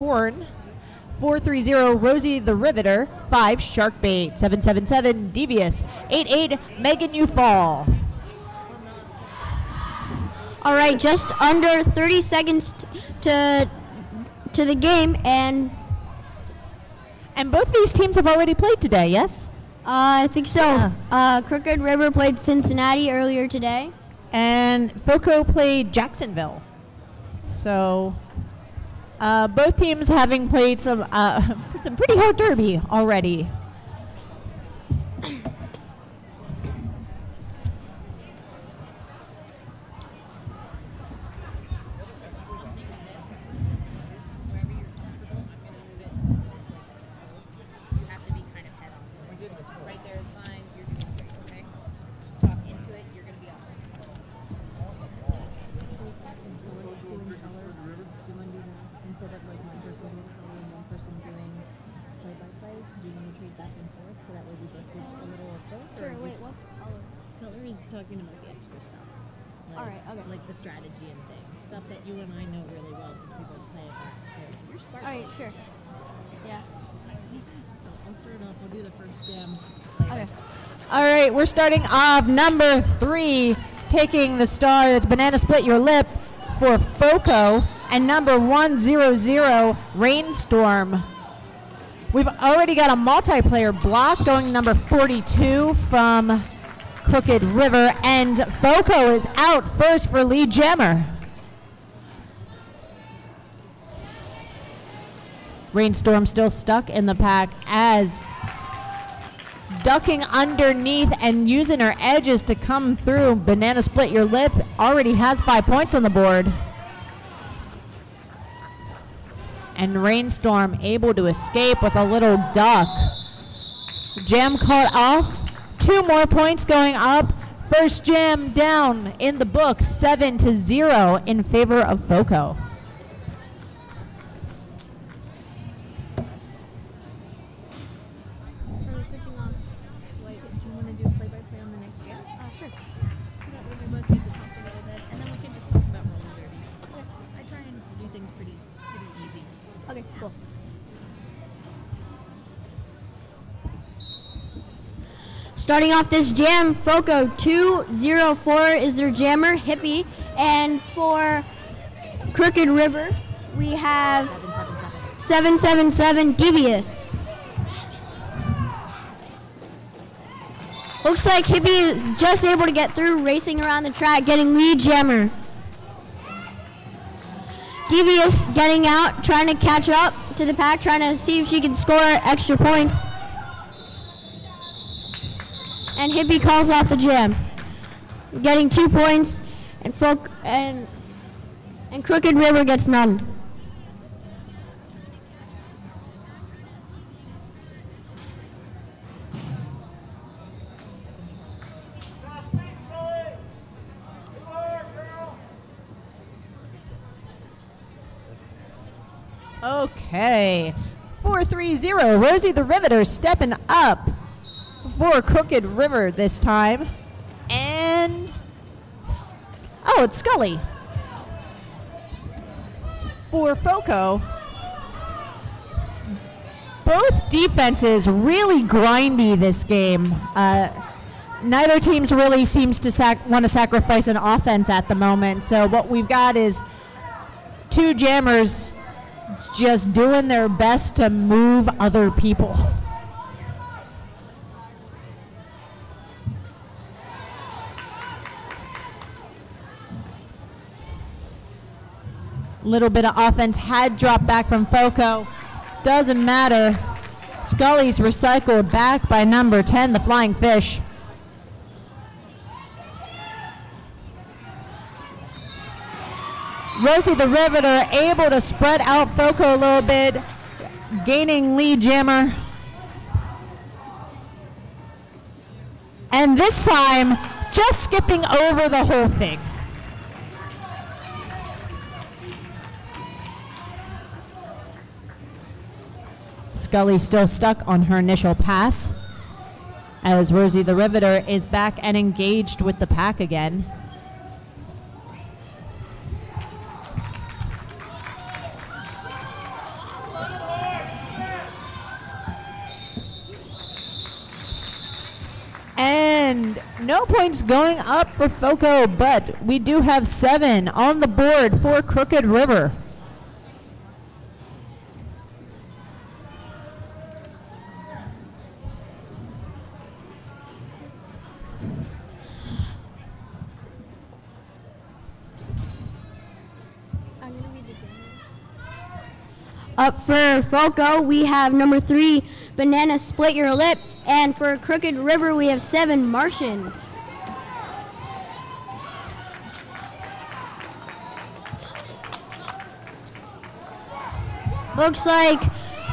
Horn. 430 Rosie the Riveter. 5 Sharkbait. 777 Devious. 88 Megan You Fall. All right, just under 30 seconds to the game, and both these teams have already played today, yes? I think so. Yeah. Crooked River played Cincinnati earlier today. And FOCO played Jacksonville. So both teams having played some pretty hard derby already. Talking about the extra stuff. Like, all right, okay. Like the strategy and things. Stuff that you and I know really well since we both play it too. You're smart. All right, sure. Yeah. So I'll start off. I'll do the first jam. Okay. All right, we're starting off number 3, taking the star. That's Banana Split Your Lip for FOCO, and number 100 Rainstorm. We've already got a multiplayer block going number 42 from Crooked River, and FOCO is out first for lead jammer. Rainstorm still stuck in the pack as ducking underneath and using her edges to come through. Banana Split Your Lip already has 5 points on the board. And Rainstorm able to escape with a little duck. Jam caught off. 2 more points going up. First jam down in the book, 7-0 in favor of FOCO. Do you want to do play-by-play on the next jam? Sure. So that way we both get to talk a little bit, and then we can just talk about roller derby. Okay. I try and do things pretty easy. Okay, cool. Starting off this jam, FOCO 204 is their jammer, Hippie. And for Crooked River, we have 777 Devious. Looks like Hippie is just able to get through, racing around the track, getting lead jammer. Devious getting out, trying to catch up to the pack, trying to see if she can score extra points. And Hippie calls off the jam, getting 2 points, and Crooked River gets none. Okay, 430 Rosie the Riveter stepping up for Crooked River this time. And, oh, it's Scully. For FOCO, both defenses really grindy this game. Neither teams really seems to want to sacrifice an offense at the moment. So what we've got is 2 jammers just doing their best to move other people. Little bit of offense had dropped back from FOCO. Doesn't matter. Scully's recycled back by number 10, the Flying Fish. Rosie the Riveter able to spread out FOCO a little bit, gaining lead jammer. And this time, just skipping over the whole thing. Scully still stuck on her initial pass as Rosie the Riveter is back and engaged with the pack again. No points going up for FOCO, but we do have 7 on the board for Crooked River. Up for FOCO, we have number 3, Banana Split Your Lip. And for Crooked River, we have 7, Martian. Looks like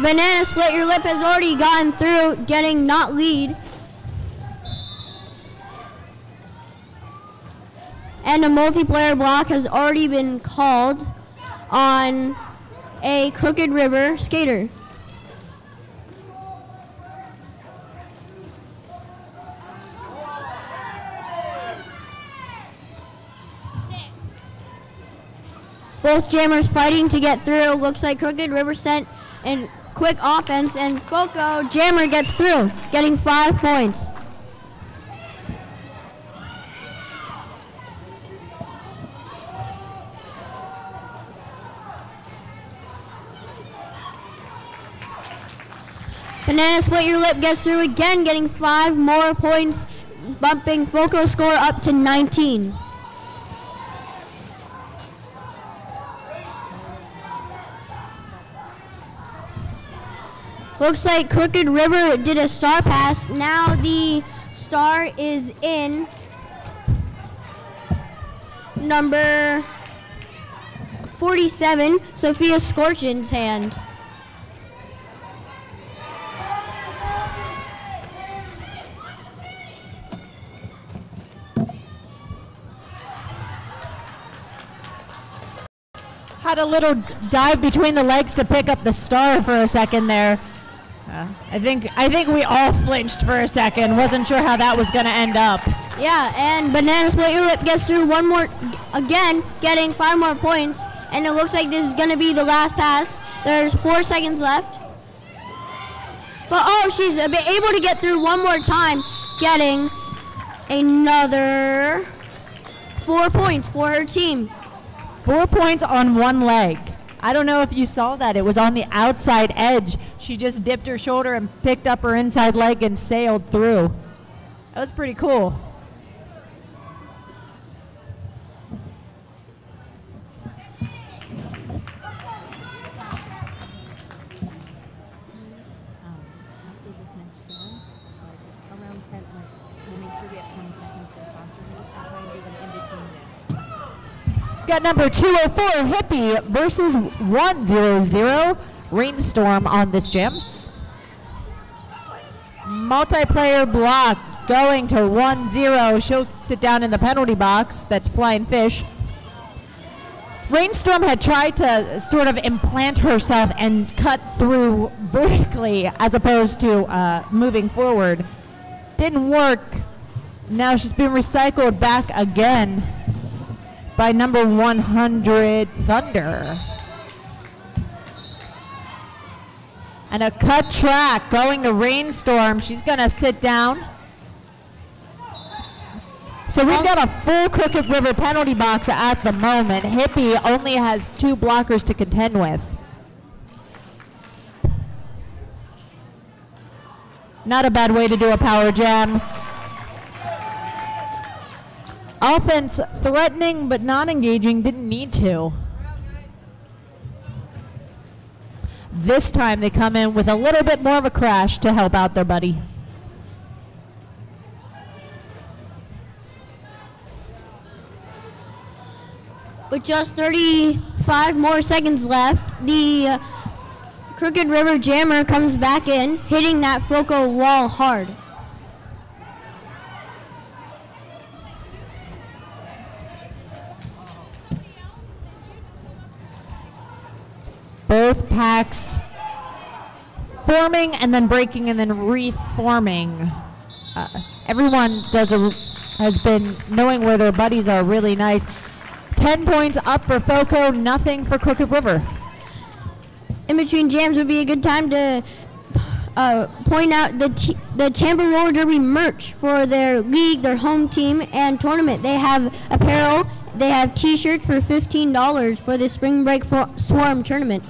Banana Split Your Lip has already gotten through, getting not lead. And a multiplayer block has already been called on a Crooked River skater. Both jammers fighting to get through. Looks like Crooked River sent in quick offense, and FOCO jammer gets through, getting 5 points. Banana Split Your Lip gets through again, getting 5 more points, bumping FOCO score up to 19. Looks like Crooked River did a star pass. Now the star is in number 47, Sophia Scorchen's hand. Had a little dive between the legs to pick up the star for a second there. I think we all flinched for a second. Wasn't sure how that was going to end up. Yeah, and Banana Split Your Lip gets through one more, again, getting 5 more points. And it looks like this is going to be the last pass. There's 4 seconds left. But, oh, she's able to get through one more time, getting another 4 points for her team. 4 points on one leg. I don't know if you saw that. It was on the outside edge. She just dipped her shoulder and picked up her inside leg and sailed through. That was pretty cool. Got number 204 Hippie versus 100 Rainstorm on this gym. Multiplayer block going to 1-0. She'll sit down in the penalty box. That's Flying Fish. Rainstorm had tried to sort of implant herself and cut through vertically as opposed to moving forward. Didn't work. Now she's been recycled back again by number 100 Thunder. And a cut track going to Rainstorm. She's gonna sit down. So we've got a full Crooked River penalty box at the moment. Hippie only has 2 blockers to contend with. Not a bad way to do a power jam. Offense threatening but not engaging, didn't need to. This time they come in with a little bit more of a crash to help out their buddy. With just 35 more seconds left, the Crooked River jammer comes back in, hitting that FOCO wall hard. Both packs forming and then breaking and then reforming. Everyone has been knowing where their buddies are really nice. 10 points up for FOCO, nothing for Crooked River. In between jams would be a good time to point out the Tampa Roller Derby merch for their league, their home team, and tournament. They have apparel. They have T-shirts for $15 for the Spring Break Swarm tournament.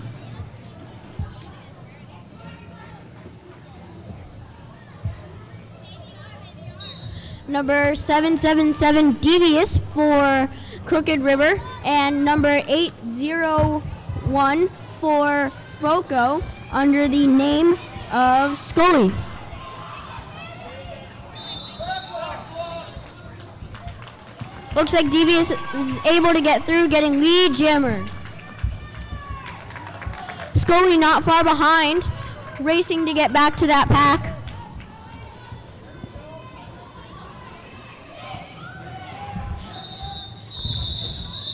Number 777 Devious for Crooked River, and number 801 for FOCO under the name of Scully. Looks like Devious is able to get through, getting lead jammer. Scully not far behind, racing to get back to that pack.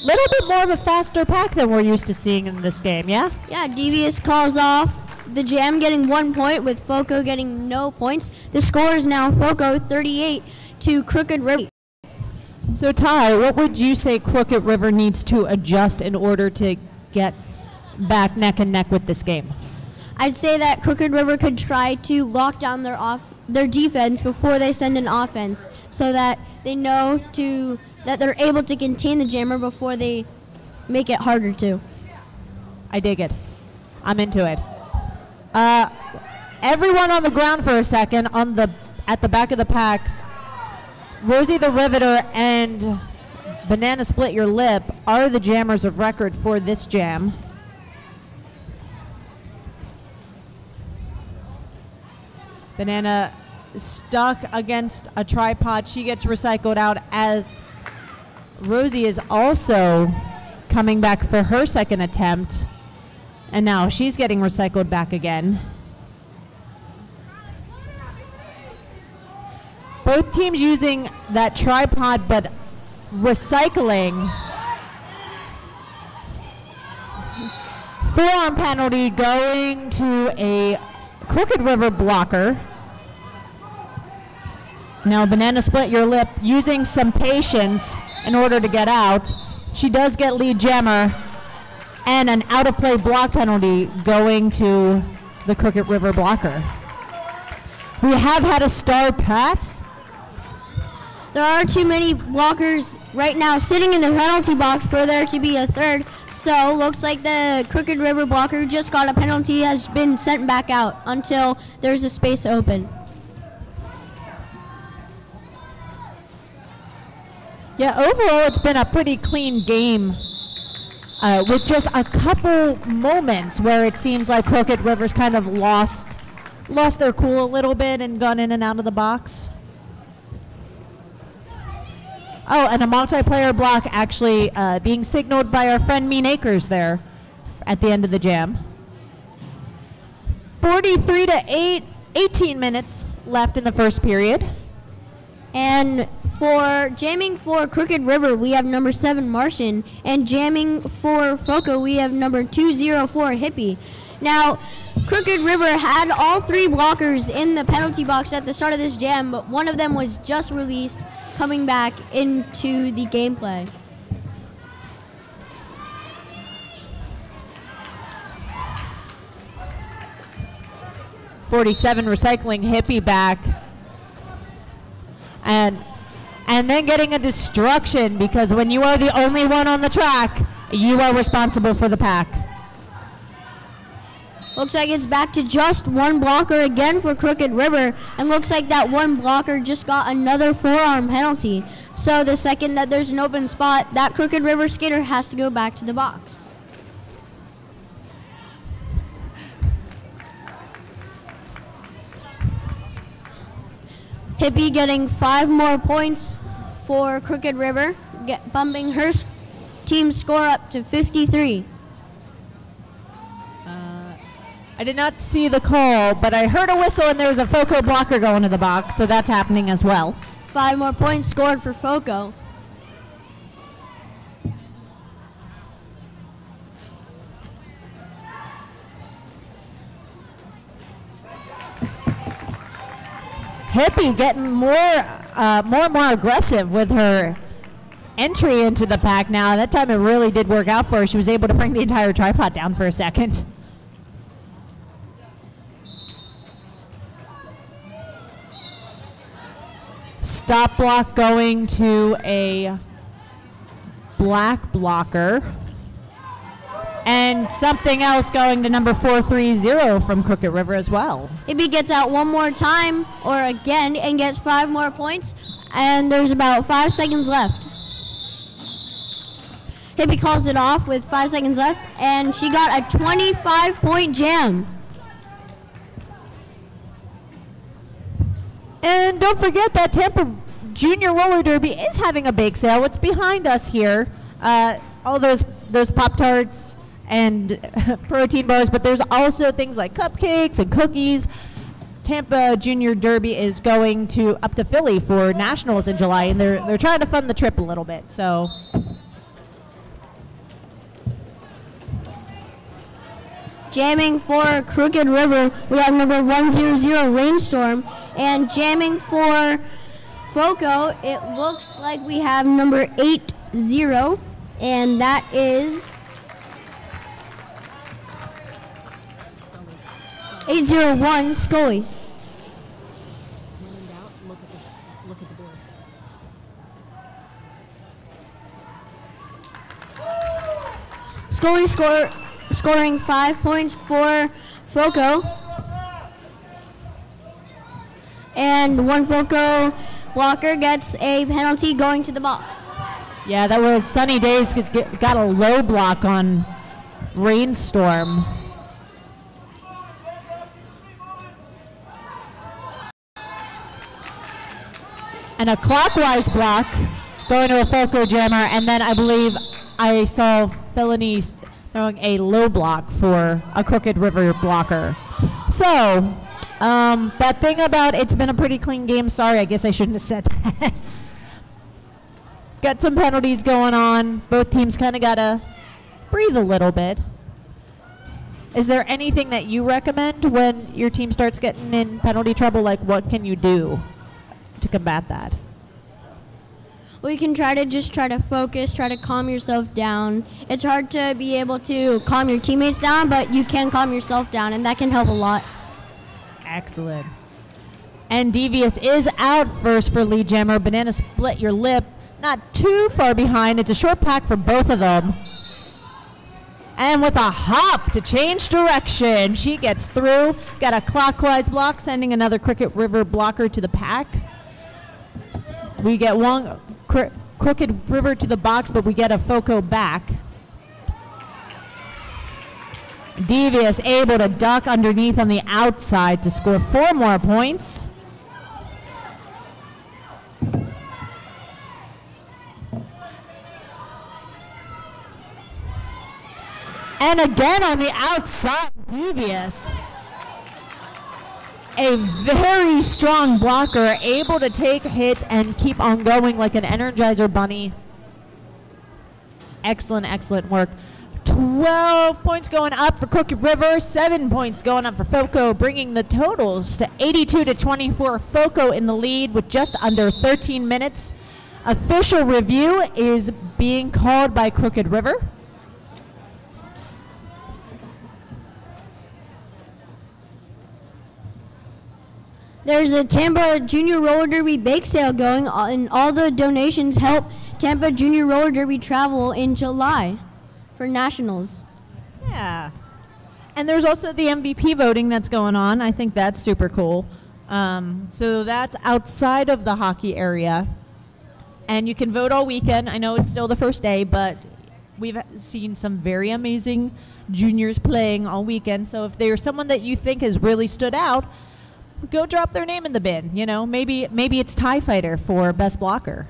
Little bit more of a faster pack than we're used to seeing in this game, yeah? Yeah, Devious calls off the jam, getting 1 point, with FOCO getting no points. The score is now FOCO 38 to Crooked River. So Ty, what would you say Crooked River needs to adjust in order to get back neck and neck with this game? I'd say that Crooked River could try to lock down their defense before they send an offense, so that they know that they're able to contain the jammer before they make it harder to. I dig it. I'm into it. Everyone on the ground for a second at the back of the pack. Rosie the Riveter and Banana Split Your Lip are the jammers of record for this jam. Banana stuck against a tripod. She gets recycled out as Rosie is also coming back for her second attempt. And now she's getting recycled back again. Both teams using that tripod, but recycling. Forearm penalty going to a Crooked River blocker. Now Banana Split Your Lip using some patience in order to get out. She does get lead jammer, and an out of play block penalty going to the Crooked River blocker. We have had a star pass. There are too many blockers right now sitting in the penalty box for there to be a third. So looks like the Crooked River blocker just got a penalty, has been sent back out until there's a space open. Yeah, overall it's been a pretty clean game with just a couple moments where it seems like Crooked River's kind of lost their cool a little bit and gone in and out of the box. Oh, and a multiplayer block actually being signaled by our friend Mean Acres there at the end of the jam. 43-8, 18 minutes left in the first period. And for jamming for Crooked River, we have number 7 Martian, and jamming for FOCO, we have number 204 Hippie. Now, Crooked River had all 3 blockers in the penalty box at the start of this jam, but one of them was just released, coming back into the gameplay. .47 recycling Hippie back, and then getting a destruction, because when you are the only one on the track, you are responsible for the pack. Looks like it's back to just 1 blocker again for Crooked River, and looks like that 1 blocker just got another forearm penalty. So the second that there's an open spot, that Crooked River skater has to go back to the box. Hippie getting 5 more points for Crooked River, bumping her team score up to 53. I did not see the call, but I heard a whistle and there was a FOCO blocker going to the box, so that's happening as well. 5 more points scored for FOCO. Hippie getting more and more aggressive with her entry into the pack now. That time it really did work out for her. She was able to bring the entire tripod down for a second. stop block going to a black blocker. And something else going to number 430 from Crooked River as well. If he gets out one more time or again and gets 5 more points, and there's about 5 seconds left. Hippie calls it off with 5 seconds left, and she got a 25-point jam. And don't forget that Tampa Junior Roller Derby is having a bake sale. What's behind us here, all those Pop-Tarts and protein bars, but there's also things like cupcakes and cookies. Tampa Junior Derby is going up to Philly for nationals in July, and they're trying to fund the trip a little bit. So, jamming for Crooked River, we have number 100 Rainstorm, and jamming for FOCO, it looks like we have number 80, and that is 801 Scully. When in doubt, look at the board. Scully scoring 5 points for FOCO. And one FOCO blocker gets a penalty going to the box. yeah, that was Sunny Days got a low block on Rainstorm. And a clockwise block going to a FOCO jammer, and then I believe I saw Felony throwing a low block for a Crooked River blocker. So, that thing about it's been a pretty clean game, sorry, I guess I shouldn't have said that. Got some penalties going on. Both teams kind of got to breathe a little bit. Is there anything that you recommend when your team starts getting in penalty trouble? Like, what can you do to combat that? We can try to focus, try to calm yourself down. It's hard to be able to calm your teammates down, but you can calm yourself down, and that can help a lot. Excellent. And Devious is out first for lead jammer. Banana Split Your Lip, not too far behind. It's a short pack for both of them. And with a hop to change direction, she gets through. Got a clockwise block, sending another Crooked River blocker to the pack. We get one Crooked River to the box, but we get a FOCO back. Devious able to duck underneath on the outside to score 4 more points. And again on the outside, Devious. A very strong blocker, able to take hits and keep on going like an Energizer bunny. Excellent, excellent work. 12 points going up for Crooked River, 7 points going up for FOCO, bringing the totals to 82-24. FOCO in the lead with just under 13 minutes. Official review is being called by Crooked River. There's a Tampa Junior Roller Derby bake sale going on, and all the donations help Tampa Junior Roller Derby travel in July for nationals. Yeah. And there's also the MVP voting that's going on. I think that's super cool. So that's outside of the hockey area. And you can vote all weekend. I know it's still the first day, but we've seen some very amazing juniors playing all weekend. So if there's someone that you think has really stood out, go drop their name in the bin. You know, maybe it's TIE Fighter for best blocker.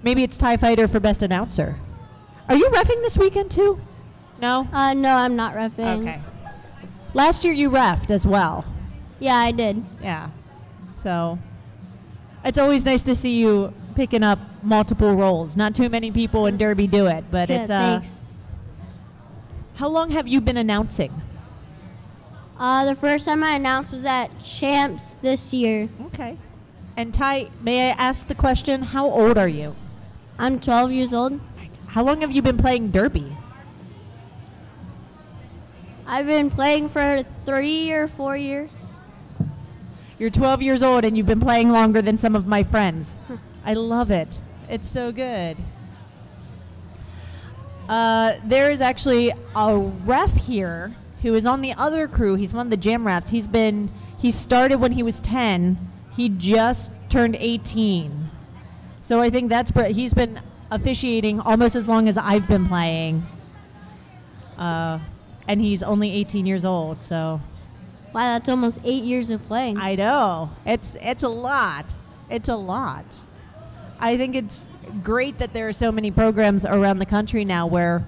Maybe it's TIE Fighter for best announcer. Are you reffing this weekend too? No? No, I'm not reffing. Okay. Last year you reffed as well. Yeah, I did. Yeah. So it's always nice to see you picking up multiple roles. Not too many people in Derby do it, but Yeah, it's thanks. How long have you been announcing? The first time I announced was at Champs this year. Okay. And Ty, may I ask the question, how old are you? I'm 12 years old. How long have you been playing Derby? I've been playing for 3 or 4 years. You're 12 years old and you've been playing longer than some of my friends. I love it. It's so good. There is actually a ref here who is on the other crew. He's one of the jam refs. He started when he was 10. He just turned 18. So I think he's been officiating almost as long as I've been playing. And he's only 18 years old, so. Wow, that's almost 8 years of playing. I know. It's a lot. It's a lot. I think it's great that there are so many programs around the country now where,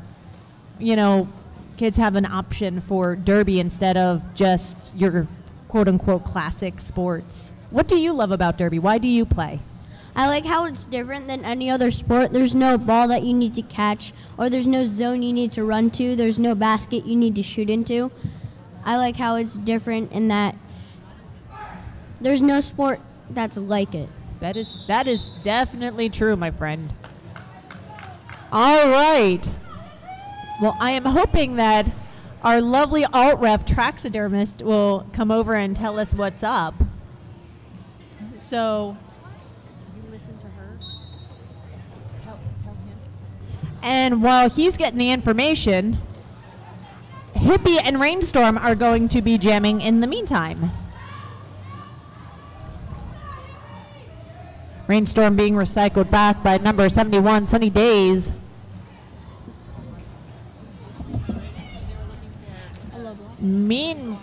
kids have an option for derby instead of just your quote-unquote classic sports. What do you love about derby? Why do you play? I like how it's different than any other sport. There's no ball that you need to catch, or there's no zone you need to run to. There's no basket you need to shoot into. I like how it's different in that there's no sport that's like it. That is definitely true, my friend. All right. Well, I am hoping that our lovely alt-ref taxidermist will come over and tell us what's up. So, you listen to her. Tell him. And while he's getting the information, Hippie and Rainstorm are going to be jamming in the meantime. Rainstorm being recycled back by number 71, Sunny Days. Mean.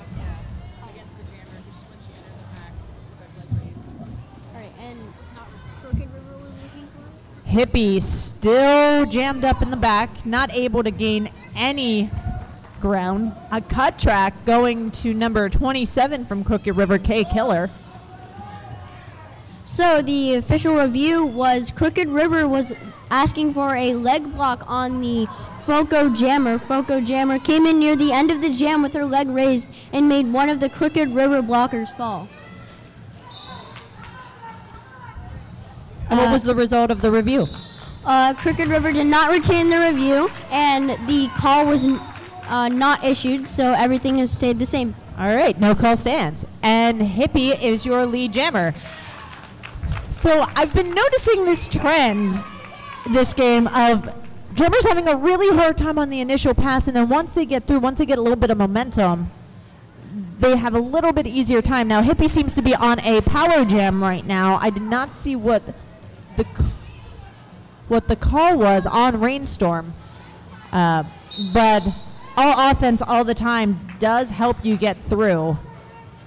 Hippie still jammed up in the back, not able to gain any ground. A cut track going to number 27 from Crooked River, K Killer. So the official review was Crooked River was asking for a leg block on the FOCO jammer. FOCO jammer came in near the end of the jam with her leg raised and made one of the Crooked River blockers fall. And what was the result of the review? Crooked River did not retain the review, and the call was not issued, so everything has stayed the same. All right, no call stands. And Hippie is your lead jammer. So I've been noticing this trend, this game, of drummers having a really hard time on the initial pass, and then once they get through, once they get a little bit of momentum, they have a little bit easier time. Now, Hippie seems to be on a power jam right now. I did not see what the call was on Rainstorm, but all offense all the time does help you get through.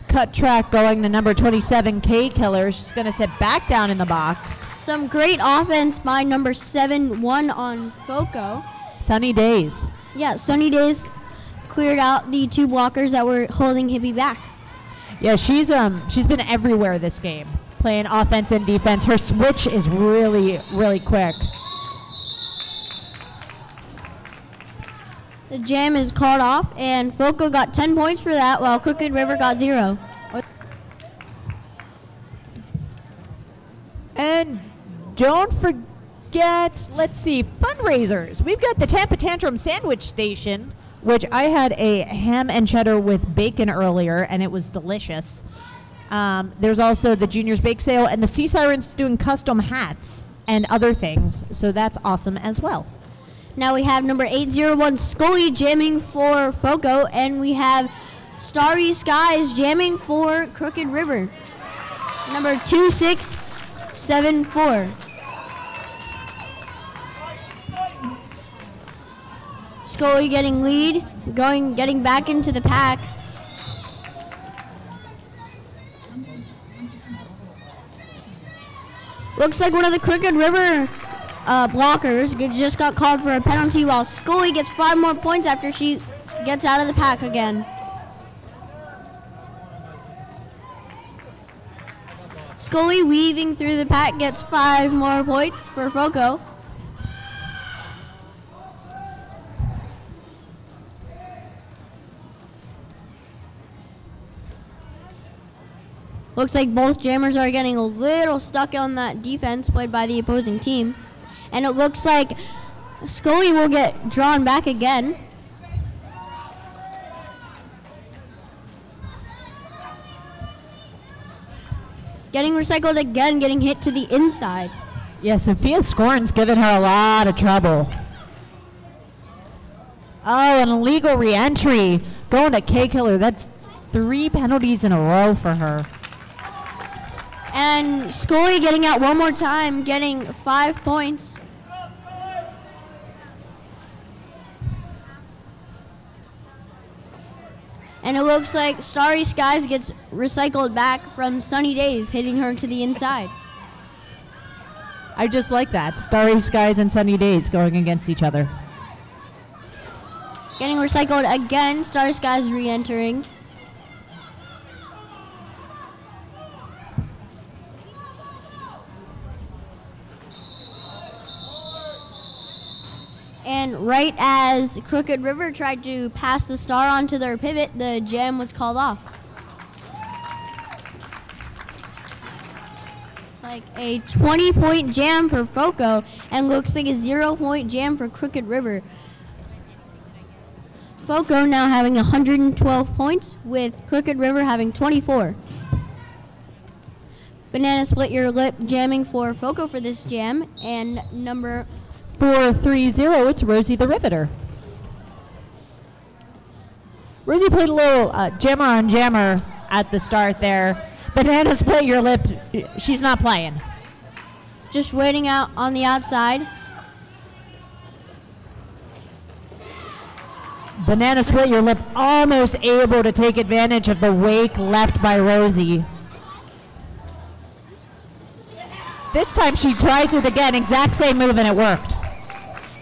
Cut track going to number 27, K Killer. She's going to sit back down in the box. Some great offense by number 7-1 on FOCO. Sunny Days. Yeah, Sunny Days cleared out the two blockers that were holding Hippie back. Yeah, she's been everywhere this game, playing offense and defense. Her switch is really, really quick. The jam is called off, and FOCO got 10 points for that, while Crooked River got 0. And don't forget, let's see, fundraisers. We've got the Tampa Tantrum Sandwich Station, which I had a ham and cheddar with bacon earlier, and it was delicious. There's also the Juniors Bake Sale, and the Sea Sirens doing custom hats and other things, so that's awesome as well. Now we have number 801 Scully jamming for FOCO, and we have Starry Skies jamming for Crooked River. Number 2674. Scully getting lead, getting back into the pack. Looks like one of the Crooked River blockers just got called for a penalty, while Scully gets 5 more points after she gets out of the pack again. Scully weaving through the pack gets 5 more points for FOCO. Looks like both jammers are getting a little stuck on that defense played by the opposing team. And it looks like Scully will get drawn back again. Getting recycled again, getting hit to the inside. Yeah, Sophia Scorn's given her a lot of trouble. Oh, an illegal re-entry. Going to K-Killer. That's 3 penalties in a row for her. And Scully getting out one more time, getting 5 points. And it looks like Starry Skies gets recycled back from Sunny Days, hitting her to the inside. I just like that. Starry Skies and Sunny Days going against each other. Getting recycled again, Starry Skies re-entering. And right as Crooked River tried to pass the star onto their pivot, the jam was called off. Like a 20-point jam for FOCO, and looks like a 0-point jam for Crooked River. FOCO now having 112 points, with Crooked River having 24. Banana Split Your Lip jamming for FOCO for this jam, and number 4-3-0, it's Rosie the Riveter. Rosie played a little jammer on jammer at the start there. Banana Split Your Lip, she's not playing. just waiting out on the outside. Banana Split Your Lip almost able to take advantage of the wake left by Rosie. This time she tries it again, exact same move, and it worked.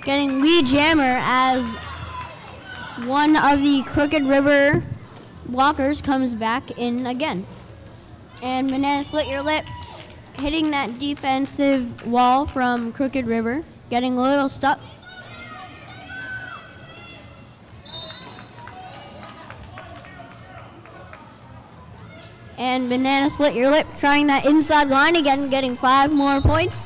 Getting lead jammer as one of the Crooked River blockers comes back in again. And Banana Split Your Lip hitting that defensive wall from Crooked River, getting a little stuck. And Banana Split Your Lip trying that inside line again, getting 5 more points.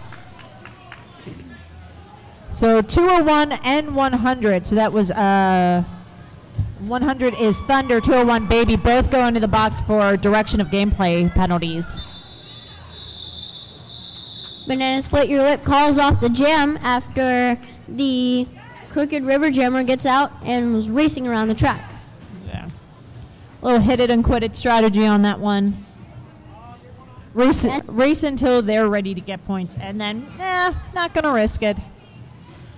So 201 and 100. So that was 100 is Thunder, 201 Baby, both go into the box for direction of gameplay penalties. Banana Split Your Lip calls off the jam after the Crooked River jammer gets out and was racing around the track. Yeah. A little hit it and quit it strategy on that one. Race until they're ready to get points, and then, not gonna risk it.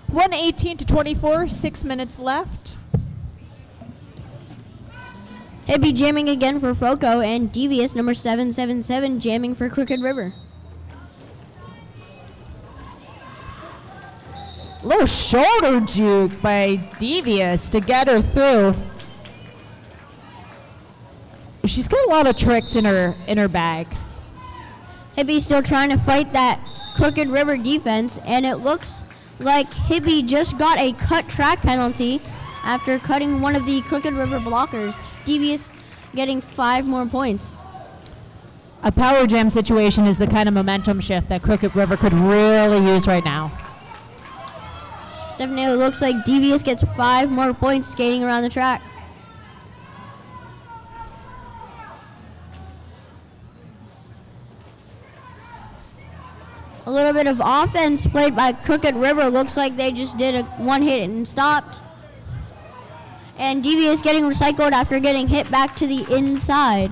118 to 24, 6 minutes left. Hippie jamming again for FOCO, and Devious number 777 jamming for Crooked River. Little shoulder juke by Devious to get her through. She's got a lot of tricks in her bag. Hippie still trying to fight that Crooked River defense, and it looks like Hippie just got a cut track penalty after cutting one of the Crooked River blockers. Devious getting 5 more points. A power jam situation is the kind of momentum shift that Crooked River could really use right now. Definitely looks like Devious gets 5 more points skating around the track. A little bit of offense played by Crooked River. Looks like they just did a one hit and stopped. And Devious getting recycled after getting hit back to the inside.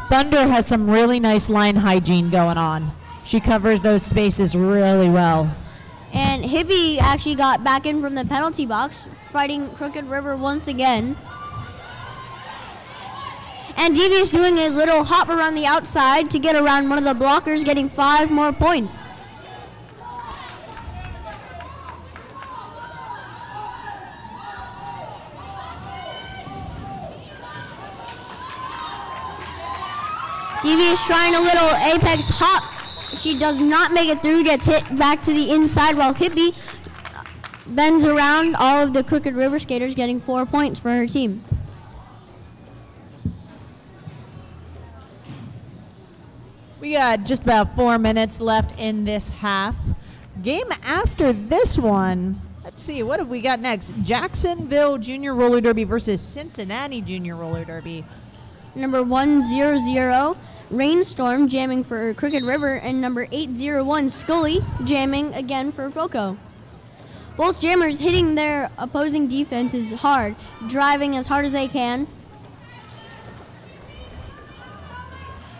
Thunder has some really nice line hygiene going on. She covers those spaces really well. And Hippie actually got back in from the penalty box, fighting Crooked River once again. And Devious doing a little hop around the outside to get around one of the blockers, getting 5 more points. Devious trying a little apex hop. She does not make it through, gets hit back to the inside while Hippie bends around all of the Crooked River skaters, getting 4 points for her team. We got just about 4 minutes left in this half. Game after this one, let's see, what have we got next? Jacksonville Junior Roller Derby versus Cincinnati Junior Roller Derby. Number 100 Rainstorm jamming for Crooked River, and number 801 Scully jamming again for FOCO. Both jammers hitting their opposing defenses hard, driving as hard as they can.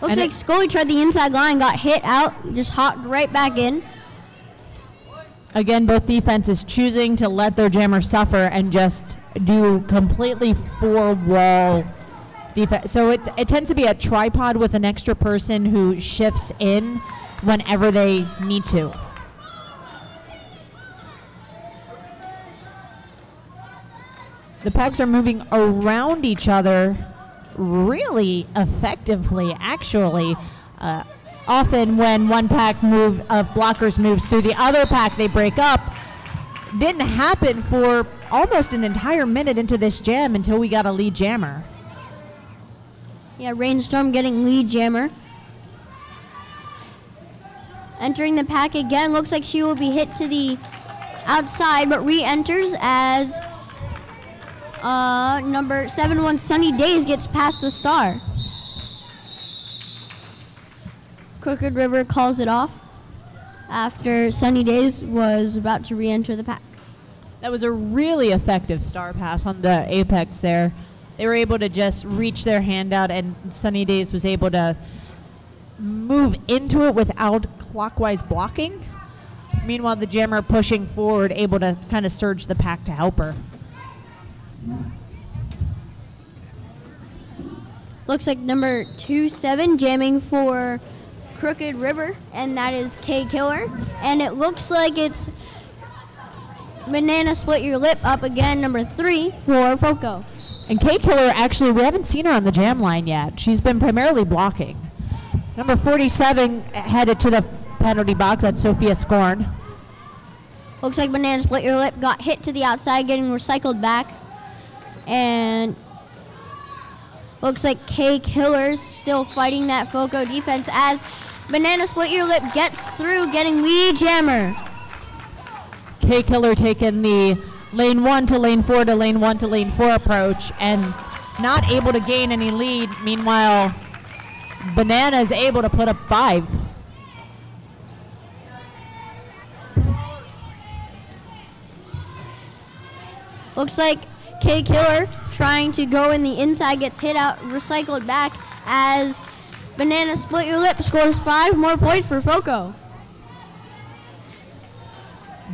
Looks like Scully tried the inside line, got hit out, just hopped right back in. Again, both defenses choosing to let their jammer suffer and just do completely four-wall defense. So it tends to be a tripod with an extra person who shifts in whenever they need to. The packs are moving around each other really effectively, actually. Often when one pack of blockers moves through the other pack, they break up. Didn't happen for almost an entire minute into this jam until we got a lead jammer. Yeah, Rainstorm getting lead jammer. Entering the pack again. Looks like she will be hit to the outside, but re-enters as number 71 Sunny Days gets past the star. Crooked River calls it off after Sunny Days was about to re-enter the pack. That was a really effective star pass on the apex there. They were able to just reach their hand out, and Sunny Days was able to move into it without clockwise blocking. Meanwhile, the jammer pushing forward, able to kind of surge the pack to help her. Looks like number 27 jamming for Crooked River, and that is K Killer. And it looks like it's Banana Split Your Lip up again, number 3 for FOCO. And K Killer, actually, we haven't seen her on the jam line yet. She's been primarily blocking. Number 47 headed to the penalty box. That's Sophia Scorn. Looks like Banana Split Your Lip got hit to the outside, getting recycled back. And looks like K Killer's still fighting that FOCO defense as Banana Split Your Lip gets through, getting lead jammer. K Killer taking the lane 1 to lane 4 to lane 1 to lane 4 approach and not able to gain any lead. Meanwhile, Banana is able to put up 5. Looks like K Killer trying to go in the inside, gets hit out, recycled back as Banana Split Your Lip scores 5 more points for FOCO.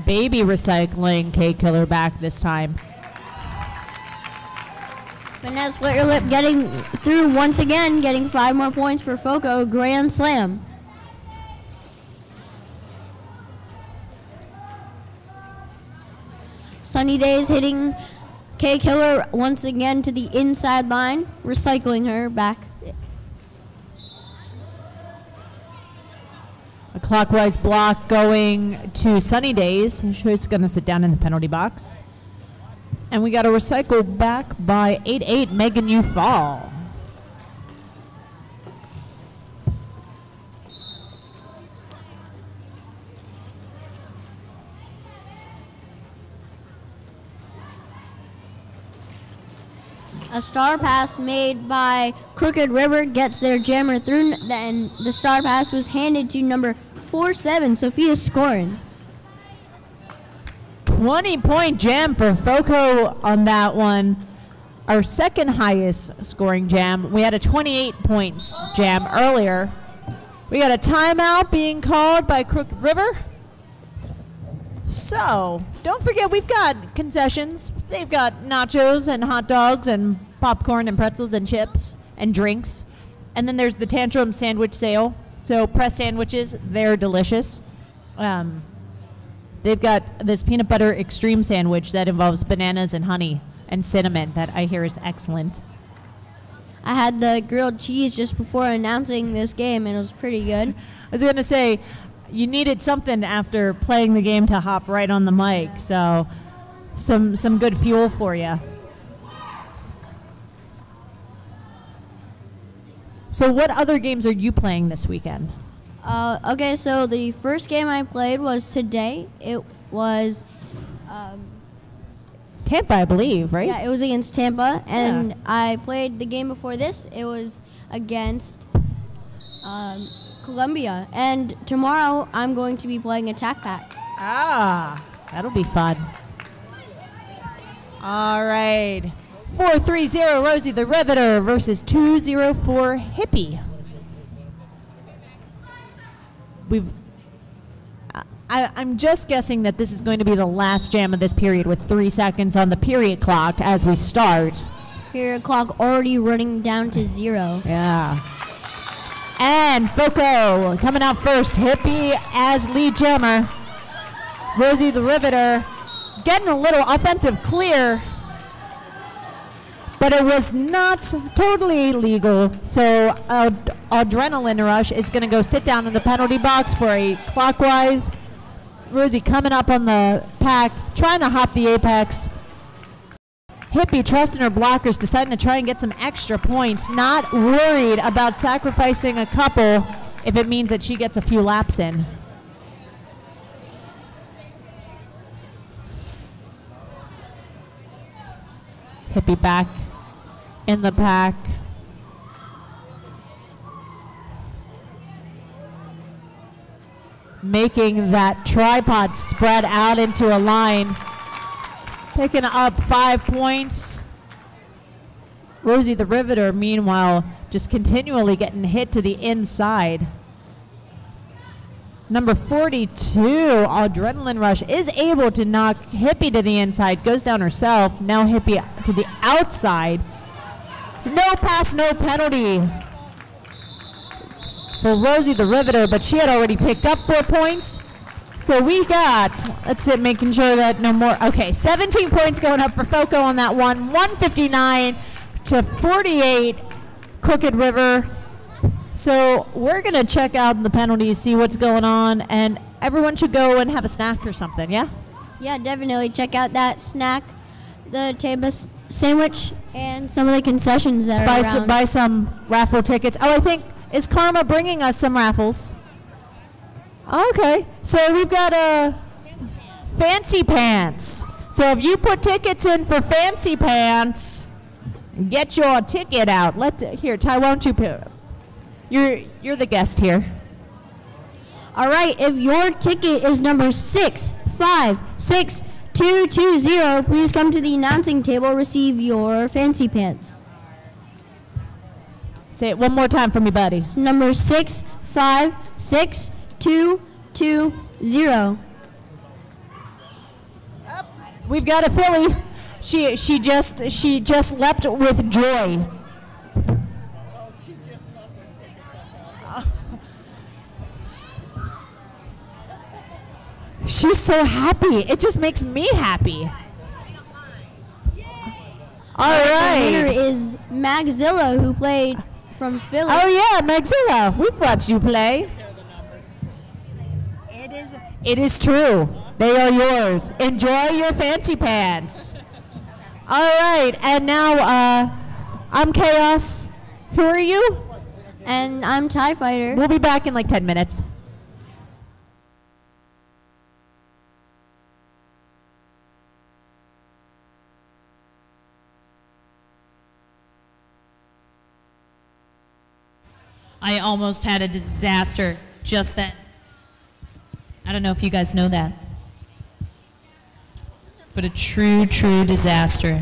Baby recycling K Killer back this time. Banana Split Your Lip getting through once again, getting 5 more points for FOCO. Grand slam. Sunny Days hitting K Killer once again to the inside line, recycling her back. A clockwise block going to Sunny Days. She's going to sit down in the penalty box. And we got a recycle back by 8-8 Megan You Fall. A star pass made by Crooked River gets their jammer through, and the star pass was handed to number 47, Sophia Scorin. 20-point jam for FOCO on that one. Our second highest scoring jam. We had a 28-point jam earlier. We got a timeout being called by Crooked River. So, don't forget we've got concessions. They've got nachos and hot dogs and popcorn and pretzels and chips and drinks. And then there's the Tantrum sandwich sale. So press sandwiches, they're delicious. They've got this peanut butter extreme sandwich that involves bananas and honey and cinnamon that I hear is excellent. I had the grilled cheese just before announcing this game, and it was pretty good. I was going to say, you needed something after playing the game to hop right on the mic, so some good fuel for you. So what other games are you playing this weekend? Okay, so the first game I played was today. It was Tampa, I believe, right? Yeah, it was against Tampa, and Yeah. I played the game before this. It was against Columbia. And tomorrow I'm going to be playing Attack Pack. Ah, that'll be fun. All right. 430 Rosie the Riveter versus 204 Hippie. I'm just guessing that this is going to be the last jam of this period with 3 seconds on the period clock as we start. Period clock already running down to 0. Yeah. And FOCO coming out first. Hippie as lead jammer. Rosie the Riveter getting a little offensive clear, but it was not totally legal. So Adrenaline Rush is going to go sit down in the penalty box for a clockwise. Rosie coming up on the pack, trying to hop the apex. Hippie trusting her blockers, deciding to try and get some extra points, not worried about sacrificing a couple if it means that she gets a few laps in. Hippie back in the pack. Making that tripod spread out into a line. Picking up 5 points. Rosie the Riveter, meanwhile, just continually getting hit to the inside. Number 42, Adrenaline Rush, is able to knock Hippie to the inside, goes down herself. Now Hippie to the outside. No pass, no penalty for Rosie the Riveter, but she had already picked up 4 points. So we got, let's see, making sure that no more. Okay, 17 points going up for FOCO on that one. 159 to 48, Crooked River. So we're going to check out the penalties, see what's going on, and everyone should go and have a snack or something, yeah? Yeah, definitely. Check out that snack, the table sandwich, and some of the concessions that are around. Buy some raffle tickets. Oh, I think, is Karma bringing us some raffles? Okay, so we've got Fancy Pants. So if you put tickets in for Fancy Pants, get your ticket out. Here, Ty, why don't you put? You're the guest here. All right, if your ticket is number 656220, please come to the announcing table, receive your Fancy Pants. Say it one more time for me, buddy. It's number 656220. We've got a filly. She just leapt with joy. She's so happy. It just makes me happy. All right. The winner is Magzilla, who played from Philly. Oh yeah, Magzilla. We've watched you play. It is true. They are yours. Enjoy your Fancy Pants. All right, and now I'm Chaos. Who are you? And I'm TIE Fighter. We'll be back in like 10 minutes. I almost had a disaster just then. I don't know if you guys know that. But a true, true disaster.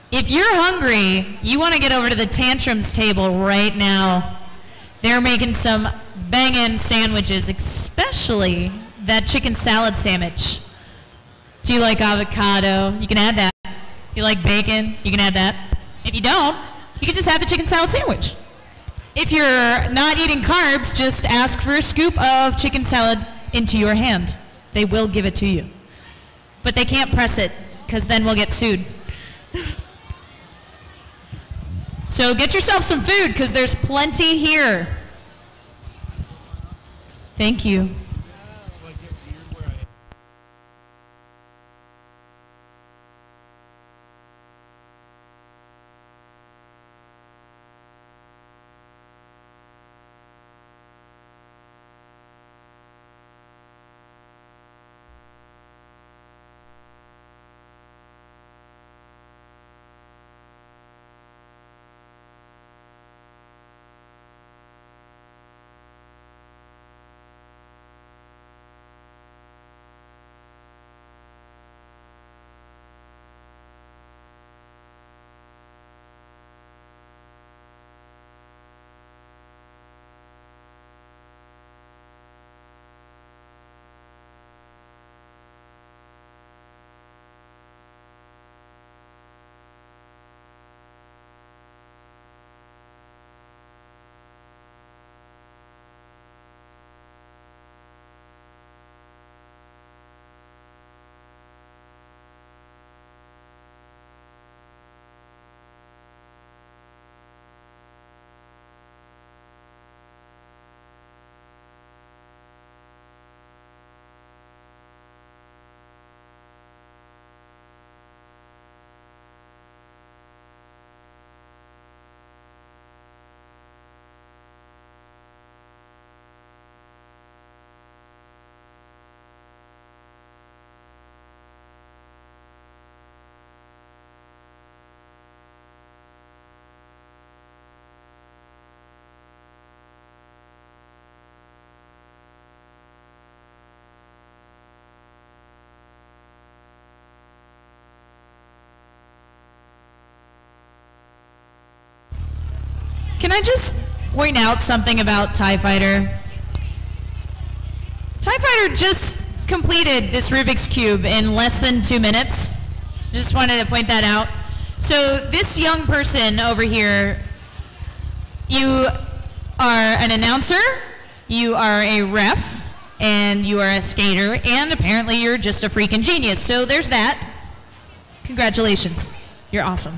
If you're hungry, you want to get over to the Tantrums table right now. They're making some bangin' sandwiches, especially that chicken salad sandwich. Do you like avocado? You can add that. If you like bacon, you can add that. If you don't, you can just have the chicken salad sandwich. If you're not eating carbs, just ask for a scoop of chicken salad into your hand. They will give it to you. But they can't press it, because then we'll get sued. So get yourself some food, because there's plenty here. Thank you. Can I just point out something about TIE Fighter? TIE Fighter just completed this Rubik's Cube in less than 2 minutes. Just wanted to point that out. So this young person over here, you are an announcer, you are a ref, and you are a skater, and apparently you're just a freaking genius. So there's that. Congratulations. You're awesome.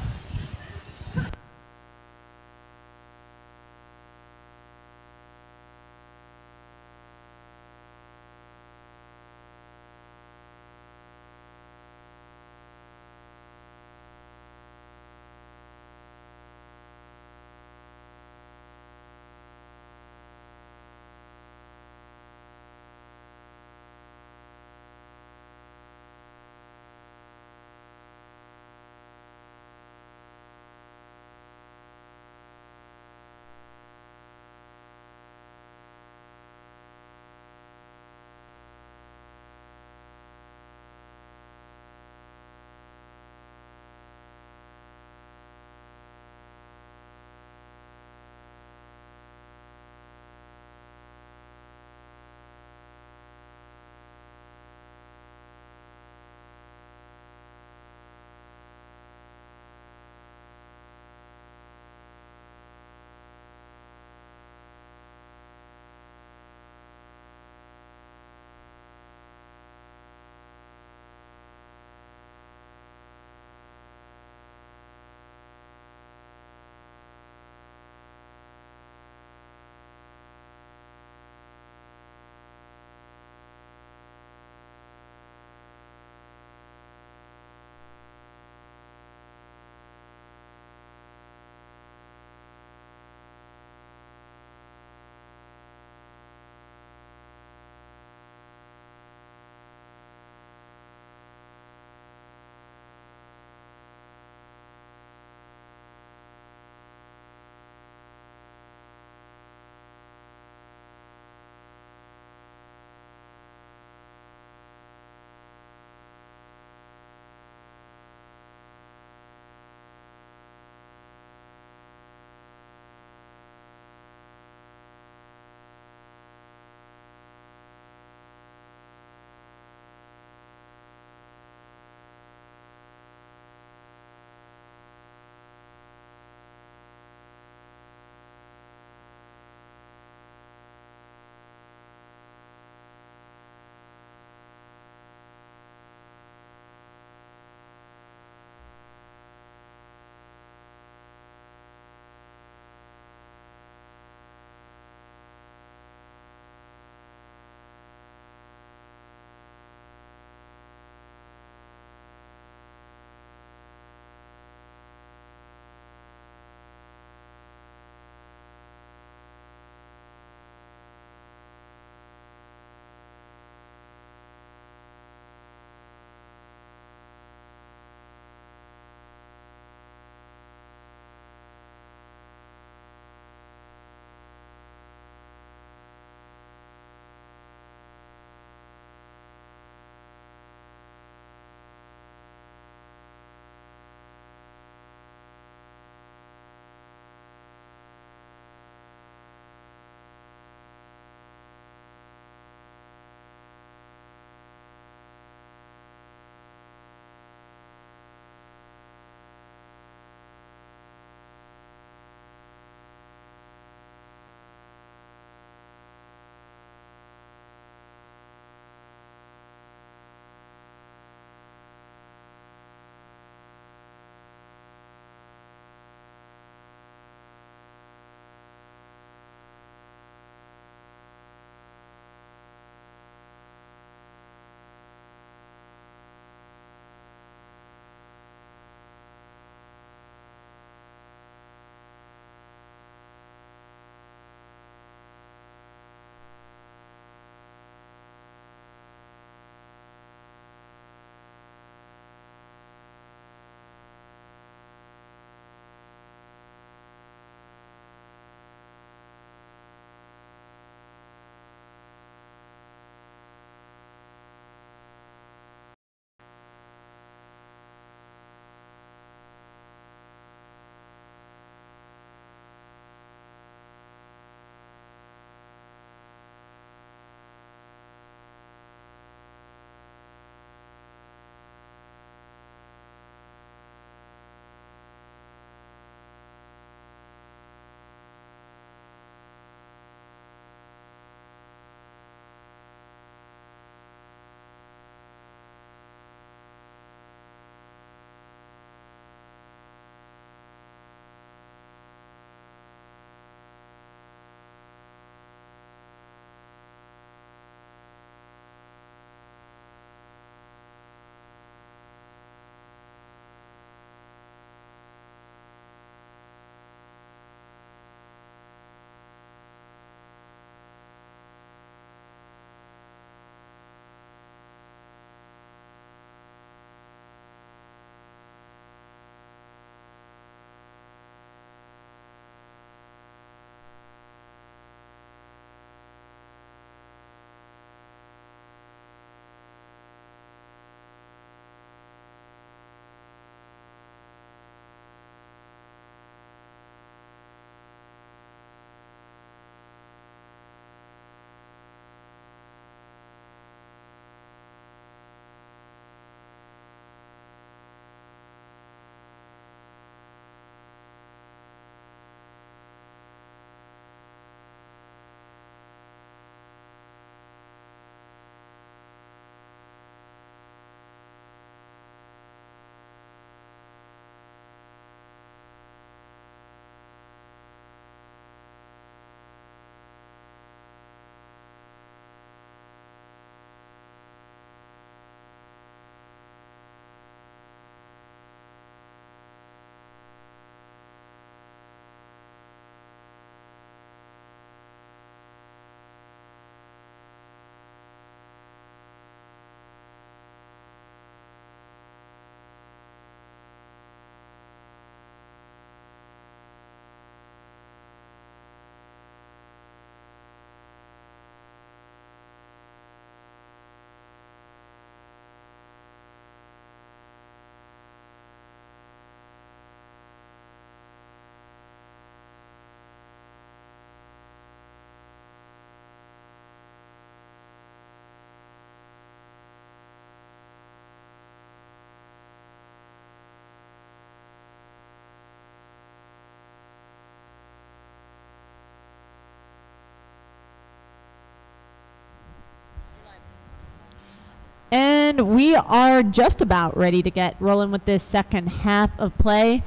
And we are just about ready to get rolling with this second half of play.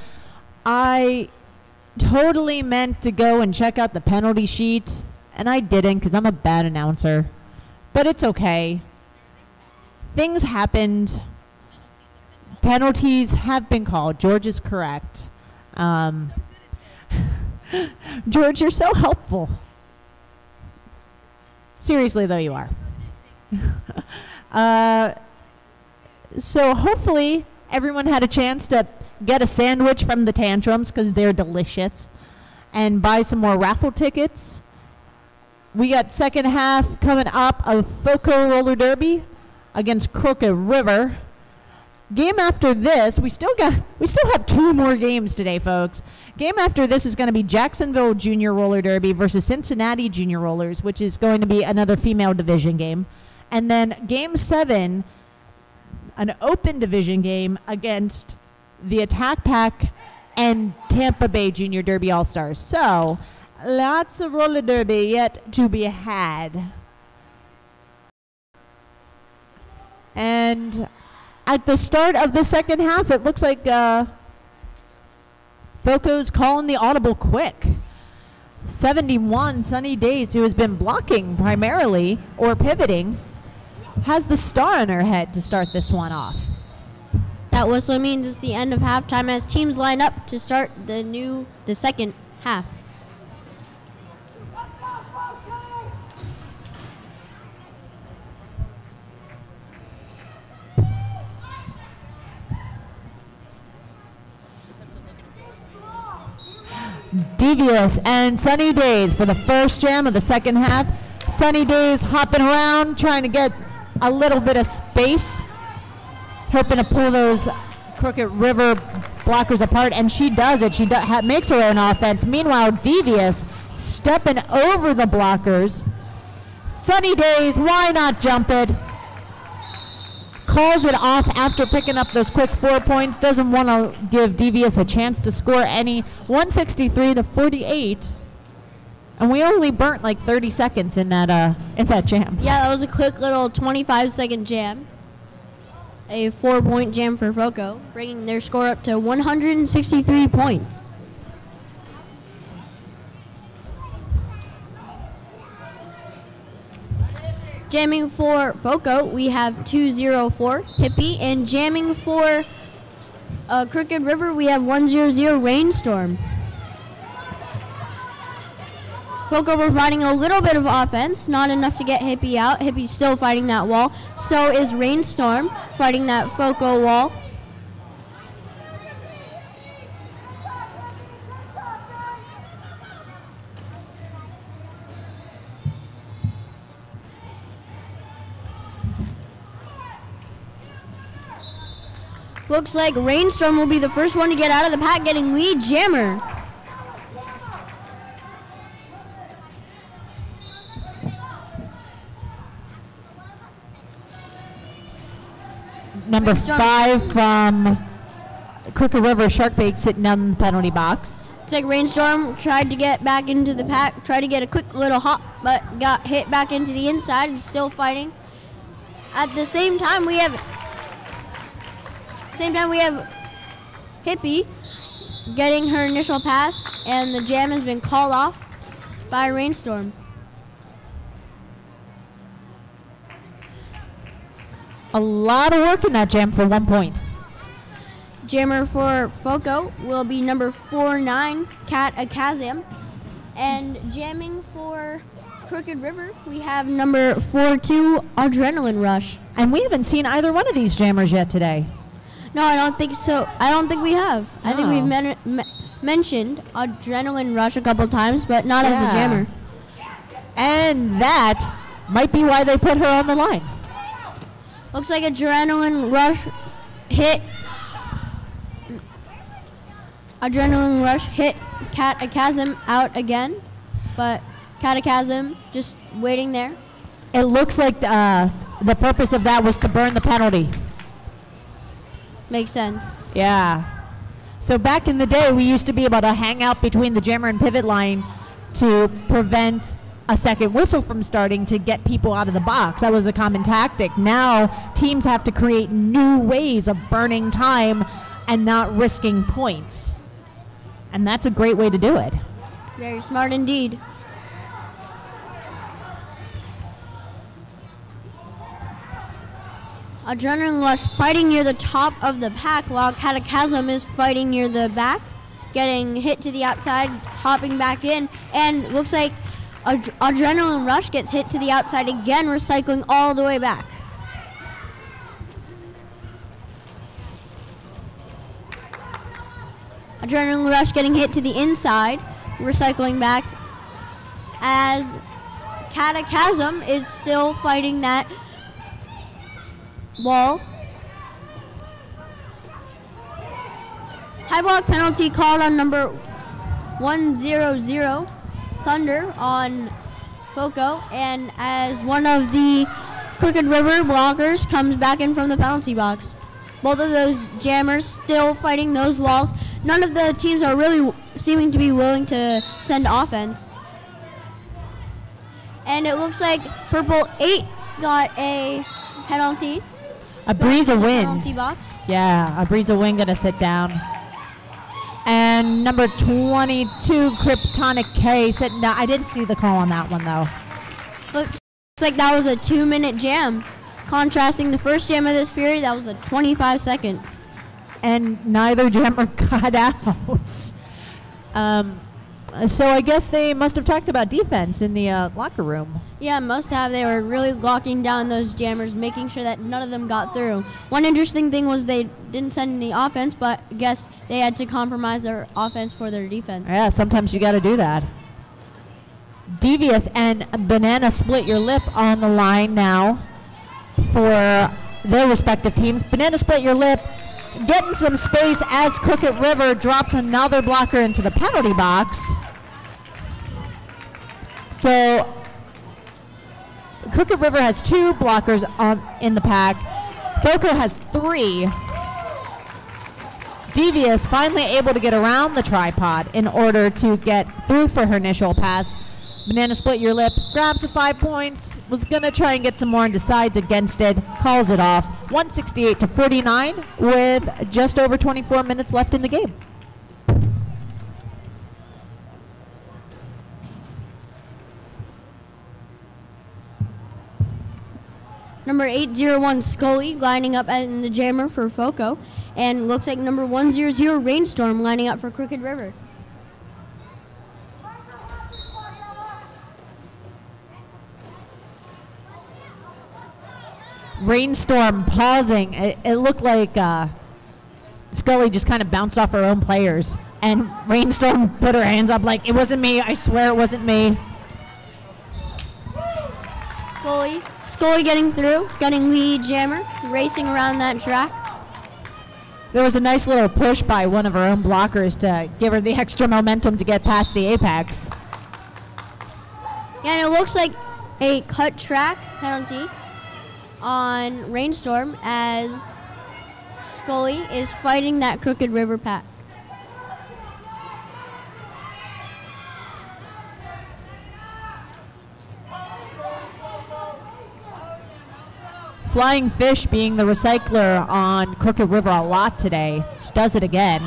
I totally meant to go and check out the penalty sheet, and I didn't because I'm a bad announcer. But it's okay. Things happened. Penalties have been called. George is correct. George, you're so helpful. Seriously, though, you are. So hopefully everyone had a chance to get a sandwich from the Tantrums because they're delicious and buy some more raffle tickets. We got second half coming up of FOCO Roller Derby against Crooked River. Game after this, we still have 2 more games today, folks. Game after this is going to be Jacksonville Junior Roller Derby versus Cincinnati Junior Rollers, which is going to be another female division game. And then game 7, an open division game against the Attack Pack and Tampa Bay Junior Derby All-Stars. So, lots of roller derby yet to be had. And at the start of the second half, it looks like FOCO's calling the audible quick. 71, Sunny Days, who has been blocking primarily or pivoting, has the star on her head to start this one off. That whistle means it's the end of halftime as teams line up to start the second half. Devious and Sunny Days for the first jam of the second half. Sunny Days hopping around, trying to get a little bit of space, hoping to pull those Crooked River blockers apart, and she does it. She makes her own offense. Meanwhile, Devious stepping over the blockers. Sunny Days, why not jump it? Calls it off after picking up those quick 4 points. Doesn't want to give Devious a chance to score any. 163-48. And we only burnt like 30 seconds in that jam. Yeah, that was a quick little 25-second jam. A 4-point jam for FOCO, bringing their score up to 163 points. Jamming for FOCO, we have 204 Hippie, and jamming for Crooked River, we have 100 Rainstorm. FOCO providing a little bit of offense, not enough to get Hippie out. Hippie's still fighting that wall. So is Rainstorm fighting that FOCO wall. Looks like Rainstorm will be the first one to get out of the pack, getting lead jammer. Number 5 from Crooked River, Sharkbait, sitting down in the penalty box. Looks like Rainstorm tried to get back into the pack, tried to get a quick little hop, but got hit back into the inside and still fighting. At the same time, we have Hippie getting her initial pass, and the jam has been called off by Rainstorm. A lot of work in that jam for 1 point. Jammer for FOCO will be number 49, Kat Akazam. And jamming for Crooked River, we have number 42, Adrenaline Rush. And we haven't seen either one of these jammers yet today. No, I don't think so. I don't think we have. I think No. we've mentioned Adrenaline Rush a couple times, but not as a jammer. And that might be why they put her on the line. Looks like Adrenaline Rush hit Kat Akazam out again, but Kat Akazam just waiting there. It looks like the purpose of that was to burn the penalty. Makes sense. Yeah. So back in the day, we used to be able to hang out between the jammer and pivot line to prevent a second whistle from starting to get people out of the box. That was a common tactic. Now teams have to create new ways of burning time and not risking points. And that's a great way to do it. Very smart indeed. Adrenaline Rush fighting near the top of the pack while Cataclysm is fighting near the back, getting hit to the outside, hopping back in, and looks like Adrenaline Rush gets hit to the outside again, recycling all the way back. Adrenaline Rush getting hit to the inside, recycling back, as Cataclysm is still fighting that wall. High block penalty called on number 100 Thunder on FOCO, and as one of the Crooked River blockers comes back in from the penalty box. Both of those jammers still fighting those walls. None of the teams are really seeming to be willing to send offense. And it looks like Purple 8 got a penalty. A breeze of wind. Penalty box. Yeah, a breeze of wind gonna sit down. And number 22, Kryptonic K, said, no, I didn't see the call on that one though. Looks like that was a 2-minute jam. Contrasting the first jam of this period, that was a 25 seconds. And neither jammer got out. So I guess they must have talked about defense in the locker room. Yeah, must have. They were really locking down those jammers, making sure that none of them got through. One interesting thing was they didn't send any offense, but I guess they had to compromise their offense for their defense. Yeah, sometimes you got to do that. Devious and Banana Split Your Lip on the line now for their respective teams. Banana Split Your Lip getting some space as Crooked River drops another blocker into the penalty box. So Crooked River has 2 blockers in the pack. FOCO has 3. Devious finally able to get around the tripod in order to get through for her initial pass. Banana Split Your Lip grabs the 5 points, was going to try and get some more and decides against it, calls it off. 168-49 with just over 24 minutes left in the game. Number 801 Scully lining up in the jammer for FOCO, and looks like number 100 Rainstorm lining up for Crooked River. Rainstorm pausing. It looked like Scully just kind of bounced off her own players, and Rainstorm put her hands up like, it wasn't me, I swear it wasn't me. Scully getting through, getting lead jammer, racing around that track. There was a nice little push by one of her own blockers to give her the extra momentum to get past the apex. Yeah, and it looks like a cut track penalty on Rainstorm as Scully is fighting that Crooked River pack. Flying Fish being the recycler on Crooked River a lot today. She does it again.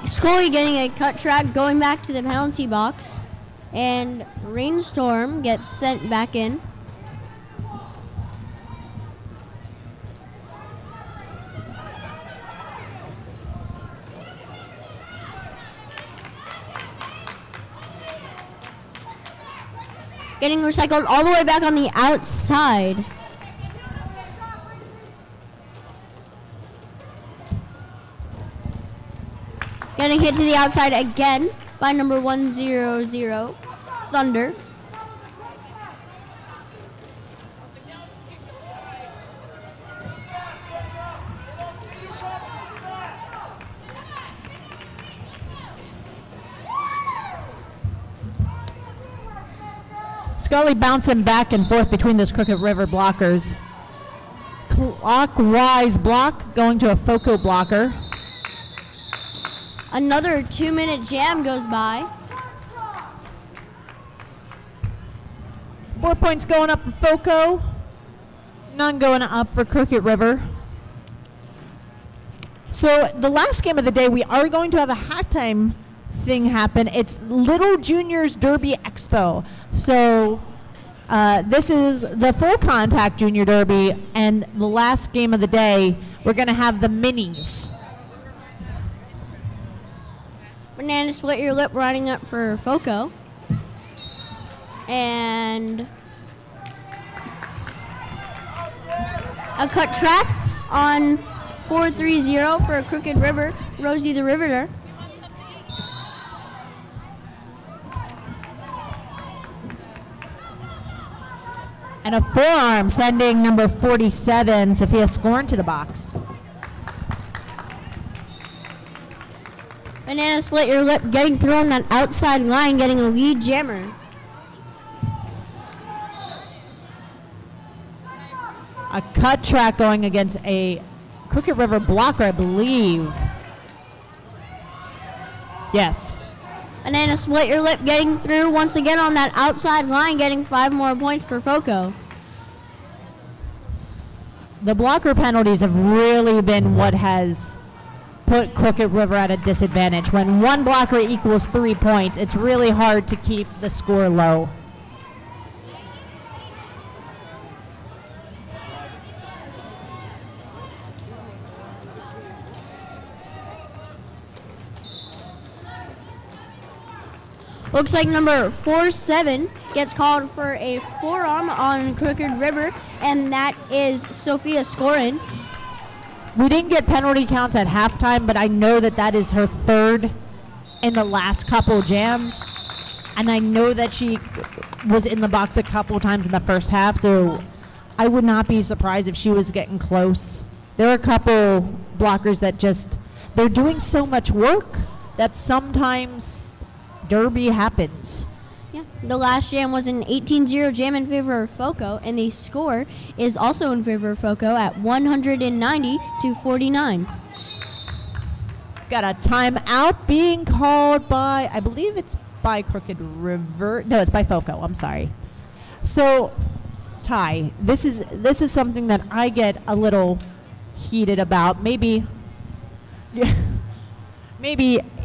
Scully getting a cut track, going back to the penalty box, and Rainstorm gets sent back in. Getting recycled all the way back on the outside. Getting hit to the outside again by number 100 Thunder. Scully bouncing back and forth between those Crooked River blockers. Clockwise block going to a FOCO blocker. Another 2-minute jam goes by. 4 points going up for FOCO. None going up for Crooked River. So the last game of the day, we are going to have a halftime thing happen. It's Little Juniors Derby Expo. So this is the full contact junior derby, and the last game of the day, we're going to have the minis. Banana Split Your Lip running up for FOCO. And a cut track on 4-3-0 for Crooked River, Rosie the Riveter. And a forearm sending number 47, Sophia Scorn, to the box. Banana Split Your Lip getting through on that outside line, getting a lead jammer. A cut track going against a Crooked River blocker, I believe. Yes. Banana Split Your Lip getting through once again on that outside line, getting 5 more points for FOCO. The blocker penalties have really been what has put Crooked River at a disadvantage. When one blocker equals 3 points, it's really hard to keep the score low. Looks like number 47 gets called for a forearm on Crooked River, and that is Sophia Scorin. We didn't get penalty counts at halftime, but I know that that is her third in the last couple jams. And I know that she was in the box a couple times in the first half, so I would not be surprised if she was getting close. There are a couple blockers that they're doing so much work that sometimes derby happens. Yeah. The last jam was an 18-0 jam in favor of FOCO, and the score is also in favor of FOCO at 190-49. Got a timeout being called by, I believe it's by Crooked River. No, it's by FOCO. I'm sorry. So, Ty, this is something that I get a little heated about. Maybe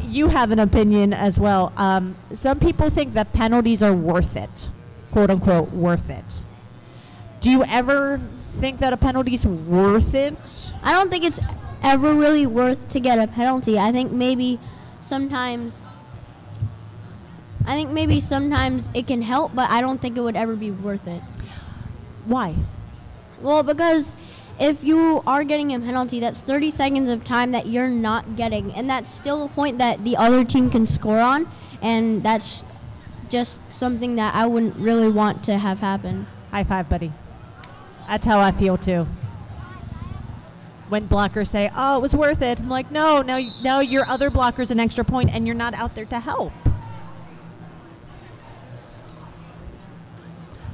you have an opinion as well. Some people think that penalties are worth it, quote unquote, worth it. Do you ever think that a penalty's worth it? I don't think it's ever really worth to get a penalty. I think maybe sometimes it can help, but I don't think it would ever be worth it. Why? Well, because if you are getting a penalty, that's 30 seconds of time that you're not getting, and that's still a point that the other team can score on, and that's just something that I wouldn't really want to have happen. High five, buddy. That's how I feel too. When blockers say, "Oh, it was worth it," I'm like, "No, now your other blocker's an extra point, and you're not out there to help."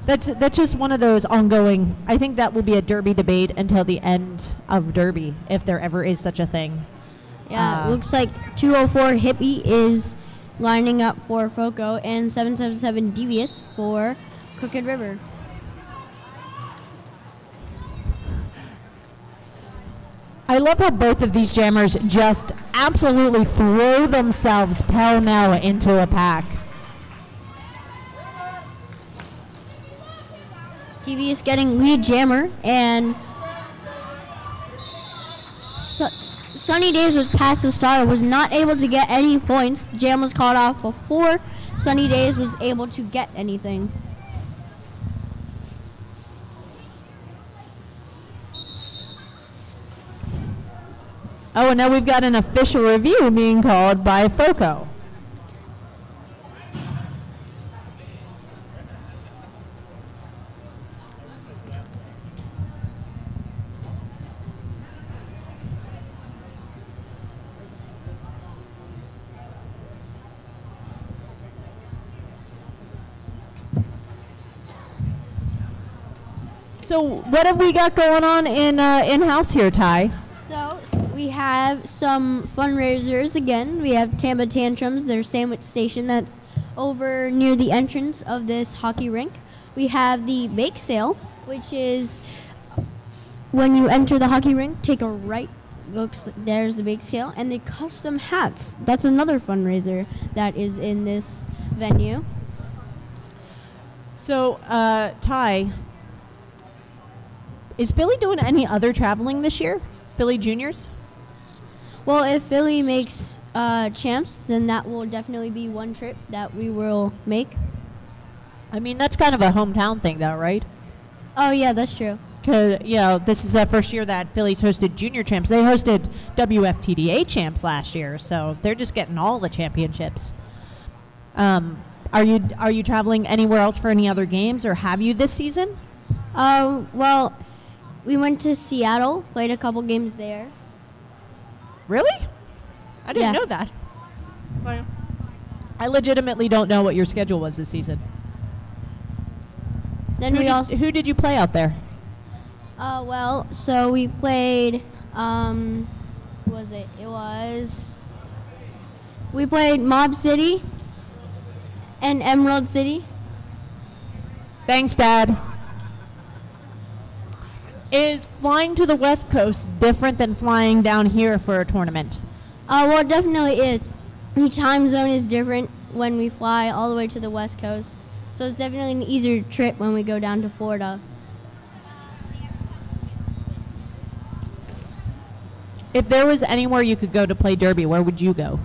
That's just one of those ongoing. I think that will be a derby debate until the end of derby, if there ever is such a thing. Yeah, looks like 204 Hippie is lining up for FOCO, and 777 Devious for Crooked River. I love how both of these jammers just absolutely throw themselves pell-mell into a pack. TV is getting lead jammer, and Sunny Days was past the starter, was not able to get any points. Jam was called off before Sunny Days was able to get anything. Oh, and now we've got an official review being called by FOCO. So what have we got going on in in-house here, Ty? So we We have some fundraisers again. We have Tampa Tantrums, their sandwich station that's over near the entrance of this hockey rink. We have the bake sale, which is when you enter the hockey rink, take a right. There's the bake sale. And the custom hats. That's another fundraiser that is in this venue. So, Ty, is Philly doing any other traveling this year? Philly Juniors? Well, if Philly makes champs, then that will definitely be one trip that we will make. I mean, that's kind of a hometown thing, though, right? Oh, yeah, that's true. Because, this is the first year that Philly's hosted junior champs. They hosted WFTDA champs last year, so they're just getting all the championships. Are you traveling anywhere else for any other games, or have you this season? Well, we went to Seattle, played a couple games there. Really? I didn't know that. I legitimately don't know what your schedule was this season. Then who did you play out there? So we played, we played Mob City and Emerald City. Thanks, Dad. Is flying to the West Coast different than flying down here for a tournament? Well, it definitely is. The time zone is different when we fly all the way to the West Coast. So it's definitely an easier trip when we go down to Florida. If there was anywhere you could go to play Derby, where would you go?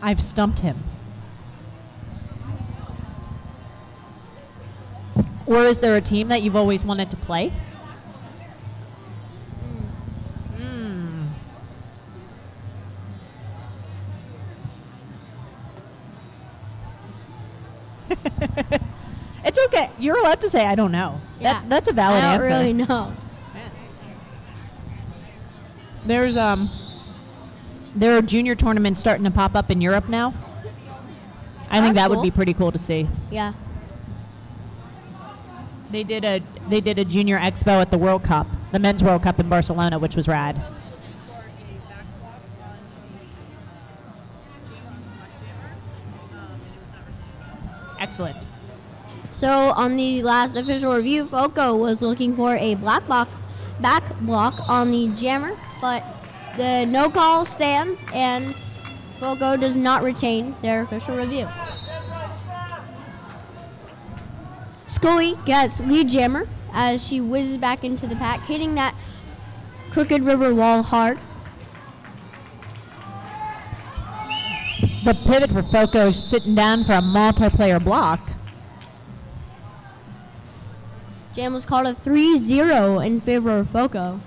I've stumped him. Or is there a team that you've always wanted to play? It's okay. You're allowed to say, I don't know. Yeah. That's a valid answer. I don't really know. There are junior tournaments starting to pop up in Europe now. I think that would be pretty cool to see. Yeah. They did a junior expo at the World Cup, the Men's World Cup in Barcelona, which was rad. Excellent. So on the last official review, FOCO was looking for a back block on the jammer, but the no call stands and FOCO does not retain their official review. Scully gets lead jammer as she whizzes back into the pack, hitting that Crooked River wall hard. The pivot for FOCO sitting down for a multiplayer block. Jam was called a 3-0 in favor of FOCO.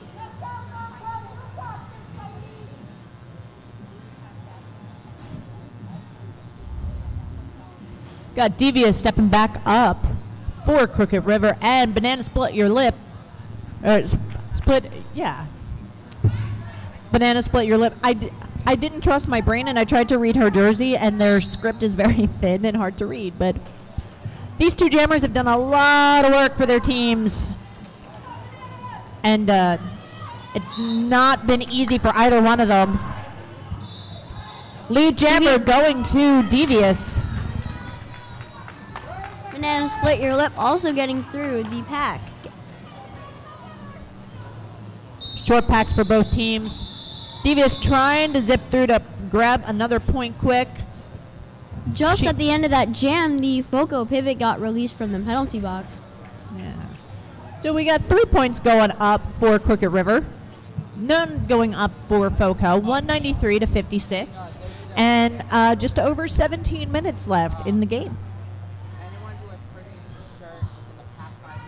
Got Devious stepping back up for Crooked River and Banana Split Your Lip. Banana Split Your Lip. I didn't trust my brain and I tried to read her jersey and their script is very thin and hard to read, but these two jammers have done a lot of work for their teams, and it's not been easy for either one of them. Lead jammer going to Devious. Banana Split Your Lip also getting through the pack. Short packs for both teams. Devious trying to zip through to grab another point quick. Just at the end of that jam, the FOCO pivot got released from the penalty box. Yeah. So we got 3 points going up for Crooked River. None going up for FOCO. 193 to 56. And just over 17 minutes left in the game.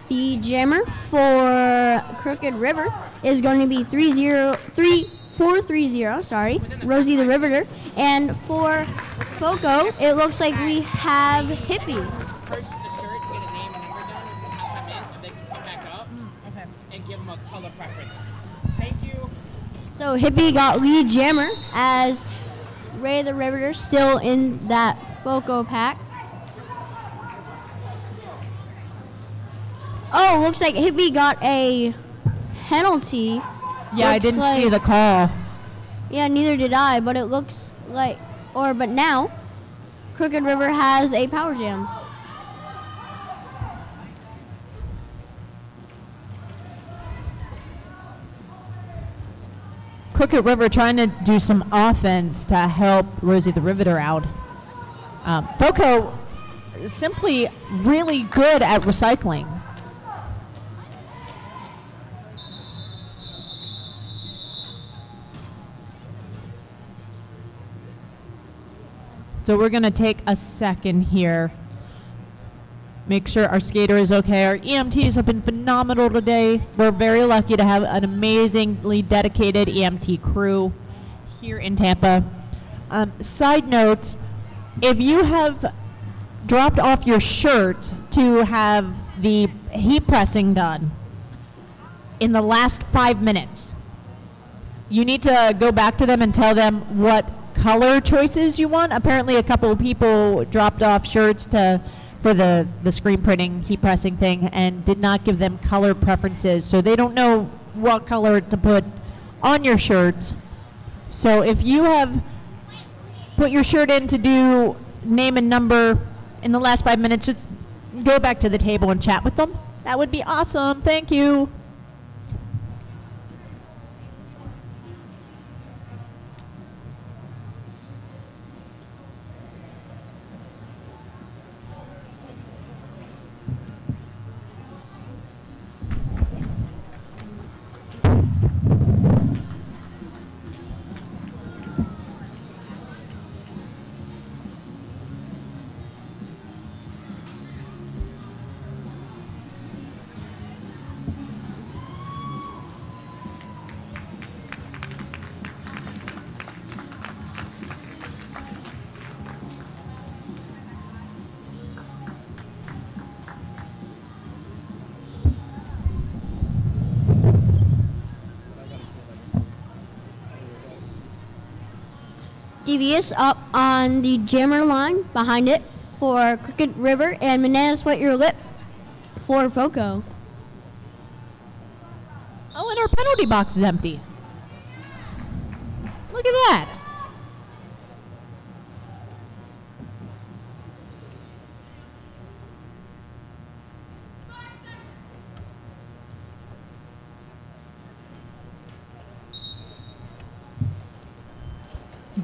The jammer for Crooked River is going to be 4-3-0, sorry, Rosie the Riveter. And for FOCO, it looks like we have Hippie. Purchase a shirt, get a name and number done within the past 5 minutes, and they can come back up and give them a color preference. Thank you. So Hippie got lead jammer as Ray the Riveter still in that FOCO pack. Oh, looks like Hippie got a penalty. Yeah, I Looks didn't see like- the call. Yeah, neither did I, but it looks like, but now, Crooked River has a power jam. Crooked River trying to do some offense to help Rosie the Riveter out. FOCO simply really good at recycling. So we're going to take a second here. Make sure our skater is okay. Our EMTs have been phenomenal today. We're very lucky to have an amazingly dedicated EMT crew here in Tampa. Side note, if you have dropped off your shirt to have the heat pressing done in the last 5 minutes, you need to go back to them and tell them what color choices you want. Apparently a couple of people dropped off shirts for the screen printing, heat pressing thing, and did not give them color preferences. So they don't know what color to put on your shirt. So if you have put your shirt in to do name and number in the last 5 minutes, just go back to the table and chat with them. That would be awesome. Thank you. Devious up on the jammer line behind it for Crooked River, and Bananas Wet Your Lip for FOCO. Oh, and our penalty box is empty. Look at that.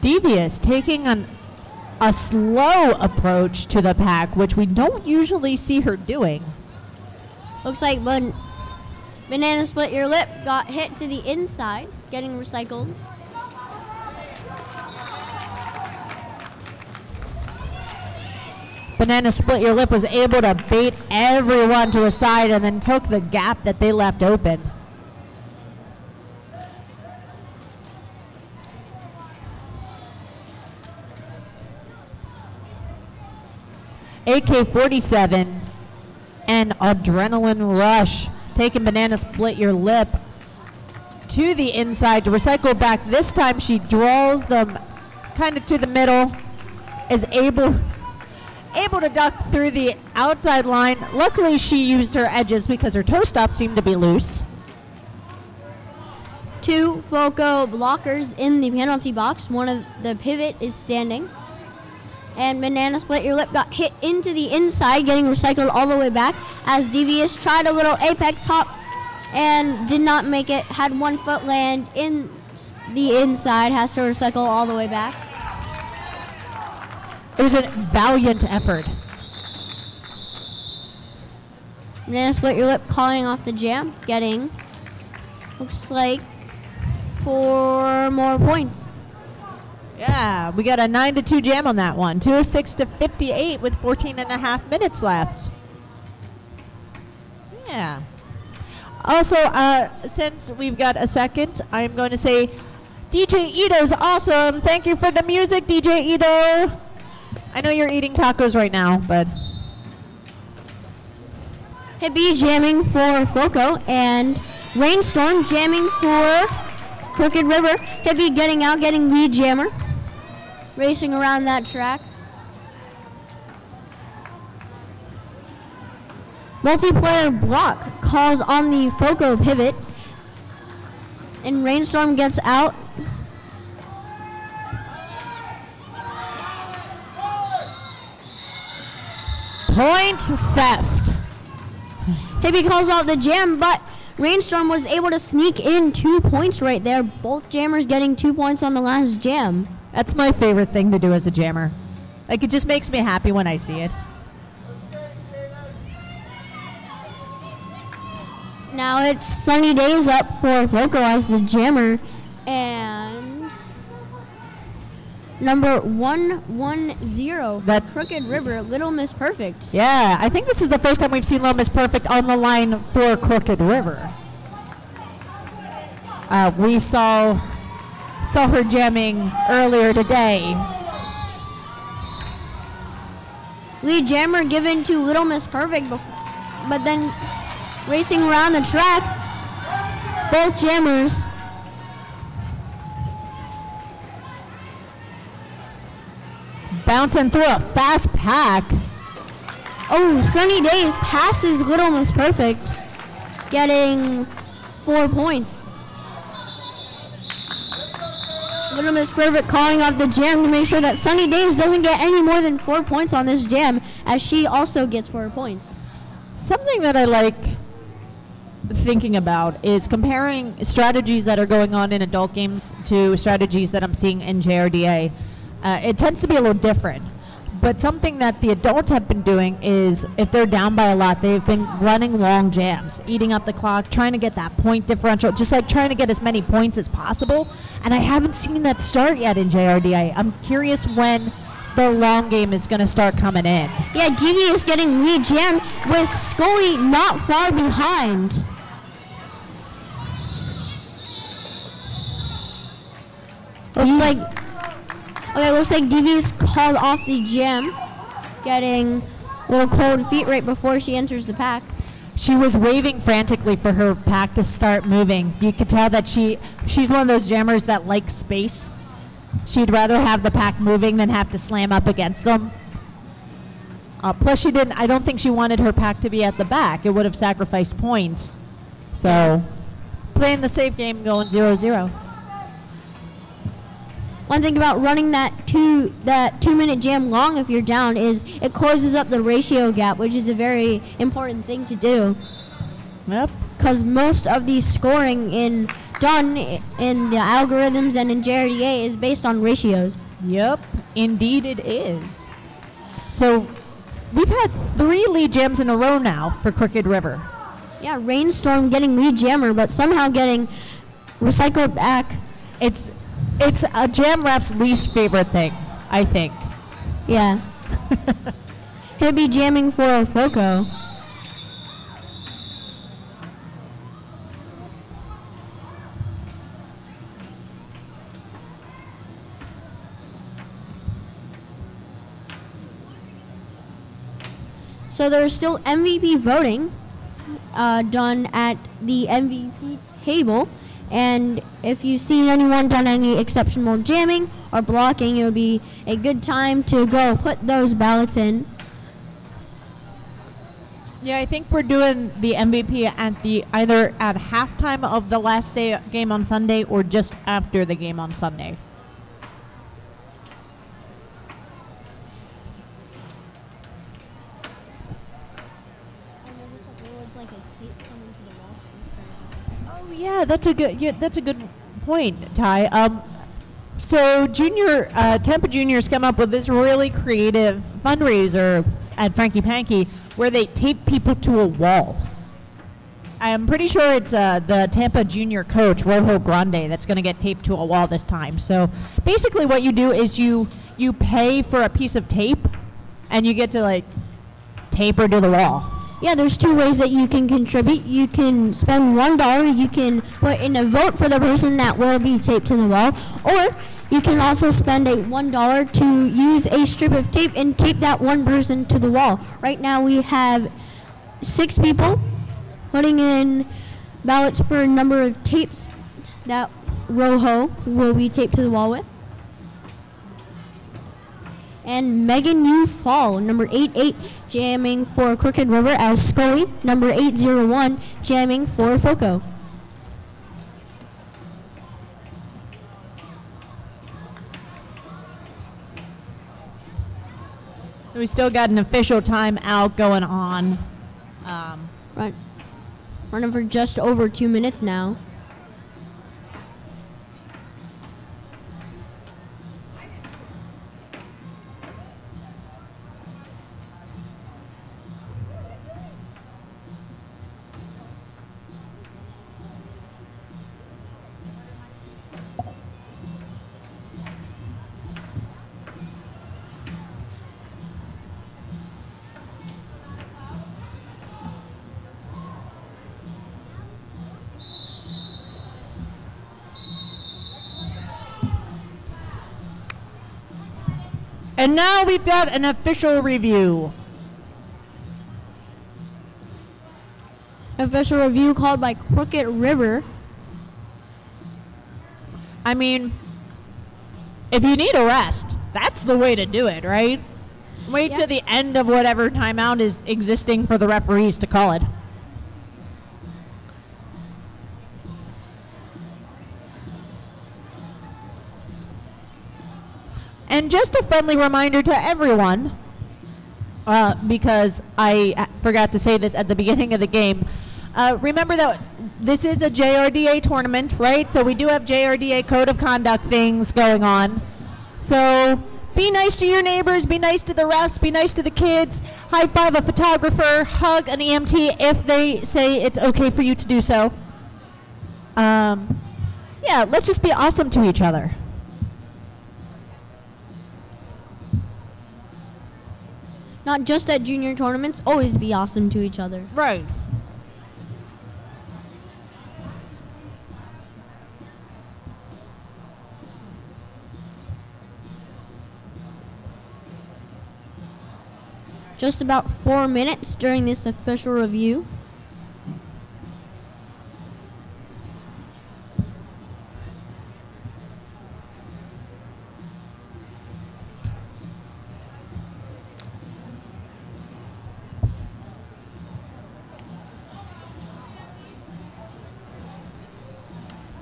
Devious taking a slow approach to the pack, which we don't usually see her doing. Looks like Banana Split Your Lip got hit to the inside, getting recycled. Banana Split Your Lip was able to bait everyone to a side and then took the gap that they left open. AK-47 and Adrenaline Rush taking Banana Split Your Lip to the inside to recycle back. This time she draws them kind of to the middle, is able to duck through the outside line. Luckily she used her edges because her toe stop seemed to be loose. 2 FOCO blockers in the penalty box. One of the pivot is standing. And Banana Split Your Lip got hit into the inside, getting recycled all the way back as Devious tried a little apex hop and did not make it. Had 1 foot land in the inside, has to recycle all the way back. It was a valiant effort. Banana Split Your Lip calling off the jam, getting, looks like, 4 more points. Yeah, we got a 9-2 jam on that one. 206-58 with 14.5 minutes left. Yeah. Also, since we've got a second, I'm going to say DJ Ito's awesome. Thank you for the music, DJ Ito. I know you're eating tacos right now, but... Hippie jamming for FOCO and Rainstorm jamming for Crooked River. Hippie getting out, getting lead jammer. Racing around that track. multiplayer block called on the FOCO pivot. And Rainstorm gets out. Point theft. Hibby calls out the jam, but Rainstorm was able to sneak in 2 points right there. Both jammers getting 2 points on the last jam. That's my favorite thing to do as a jammer. Like, it just makes me happy when I see it. Now it's Sunny Days up for FOCO as the jammer, and number 110, That- Crooked River, Little Miss Perfect. Yeah, I think this is the first time we've seen Little Miss Perfect on the line for Crooked River. We saw her jamming earlier today. Lead jammer given to Little Miss Perfect, but then racing around the track, both jammers. Bouncing through a fast pack. Oh, Sunny Days passes Little Miss Perfect, getting 4 points. Little Miss Perfect calling off the jam to make sure that Sunny Days doesn't get any more than 4 points on this jam, as she also gets 4 points. Something that I like thinking about is comparing strategies that are going on in adult games to strategies that I'm seeing in JRDA. It tends to be a little different, but something that the adults have been doing is if they're down by a lot, they've been running long jams, eating up the clock, trying to get that point differential, just like trying to get as many points as possible. And I haven't seen that start yet in JRDA. I'm curious when the long game is going to start coming in. Yeah, DV is getting lead jam with Scully not far behind. Looks like DV's called off the jam, getting little cold feet right before she enters the pack. She was waving frantically for her pack to start moving. You could tell that she's one of those jammers that likes space. She'd rather have the pack moving than have to slam up against them. Plus, I don't think she wanted her pack to be at the back. It would have sacrificed points. So, playing the safe game, going 0-0. One thing about running that 2-minute jam long if you're down is it closes up the ratio gap, which is a very important thing to do. Yep. Because most of the scoring done in the algorithms and in JRDA is based on ratios. Yep, indeed it is. So we've had 3 lead jams in a row now for Crooked River. Yeah, Rainstorm getting lead jammer, but somehow getting recycled back. It's a jam ref's least favorite thing, I think. Yeah. He'll be jamming for FOCO. So there's still MVP voting done at the MVP table. And if you've seen anyone done any exceptional jamming or blocking, it would be a good time to go put those ballots in. Yeah, I think we're doing the MVP at either at halftime of the last day game on Sunday or just after the game on Sunday. Oh yeah, that's a good point, Ty. So Tampa Juniors come up with this really creative fundraiser at Frankie Panky where they tape people to a wall. I'm pretty sure it's the Tampa Junior coach, Rojo Grande, that's going to get taped to a wall this time. So basically what you do is you pay for a piece of tape and you get to like tape her to the wall. Yeah, there's 2 ways that you can contribute. You can spend $1. You can put in a vote for the person that will be taped to the wall. Or you can also spend a $1 to use a strip of tape and tape that one person to the wall. Right now we have 6 people putting in ballots for a number of tapes that Rojo will be taped to the wall with. And Megan U. Fall, number 88, jamming for Crooked River, as Scully, number 801, jamming for FOCO. We still got an official timeout going on. Right. Running for just over 2 minutes now. And now we've got an official review. Official review called by Crooked River. I mean, if you need a rest, that's the way to do it, right? Wait Yeah. to the end of whatever timeout is existing for the referees to call it. And just a friendly reminder to everyone, because I forgot to say this at the beginning of the game, remember that this is a JRDA tournament, right? So we do have JRDA code of conduct things going on. So be nice to your neighbors, be nice to the refs, be nice to the kids, high five a photographer, hug an EMT if they say it's okay for you to do so. Yeah, let's just be awesome to each other. Not just at junior tournaments, always be awesome to each other. Right. Just about 4 minutes during this official review.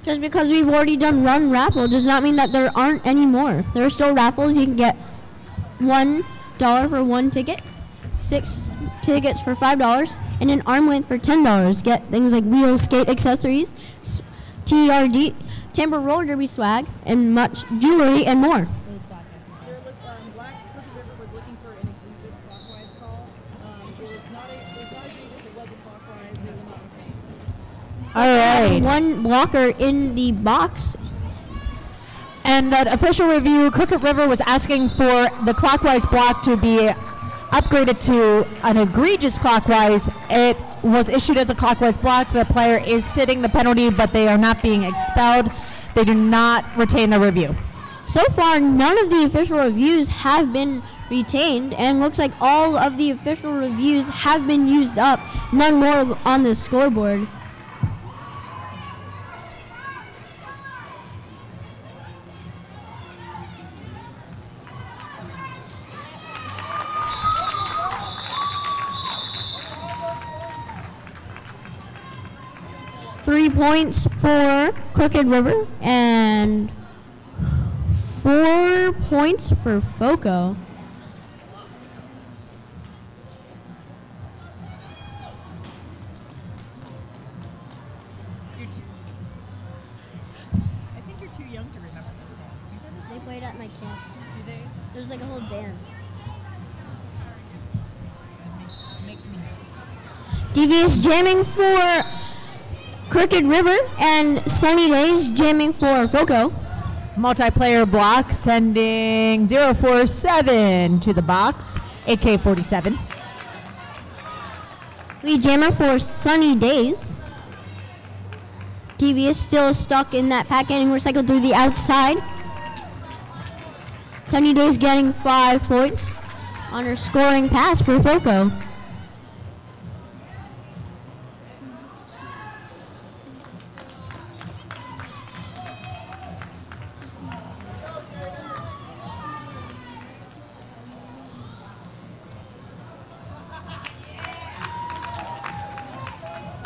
Just because we've already done one raffle does not mean that there aren't any more. There are still raffles. You can get $1 for one ticket, 6 tickets for $5, and an arm length for $10. Get things like wheels, skate accessories, TRD, Tampa roller derby swag, and much jewelry and more. Black Crooked River was looking for an egregious clockwise call. It was not egregious, it wasn't clockwise, they will not retain. All right. One blocker in the box. And that official review, Crooked River was asking for the clockwise block to be upgraded to an egregious clockwise. It was issued as a clockwise block. The player is sitting the penalty, but they are not being expelled. They do not retain the review. So far, none of the official reviews have been retained, and looks like all of the official reviews have been used up. None more on the scoreboard. Three points for Crooked River and 4 points for FOCO. I think you're too young to remember this song. They played at my camp. Do they? There's like a whole band. Makes me Devious jamming for Crooked River and Sunny Days jamming for FOCO. Multiplayer block sending 047 to the box, AK-47. Lead jammer for Sunny Days. Devious still stuck in that pack, getting recycled through the outside. Sunny Days getting 5 points on her scoring pass for FOCO.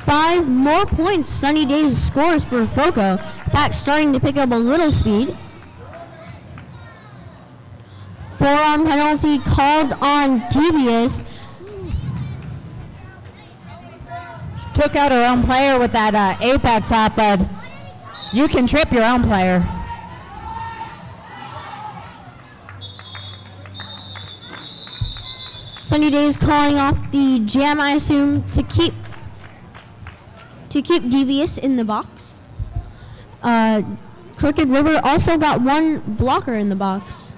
5 more points. Sunny Days scores for FOCO. Back starting to pick up a little speed. Forearm penalty called on Devious. Took out her own player with that apex up, but you can trip your own player. Sunny Days calling off the jam, I assume, to keep Devious in the box. Crooked River also got 1 blocker in the box.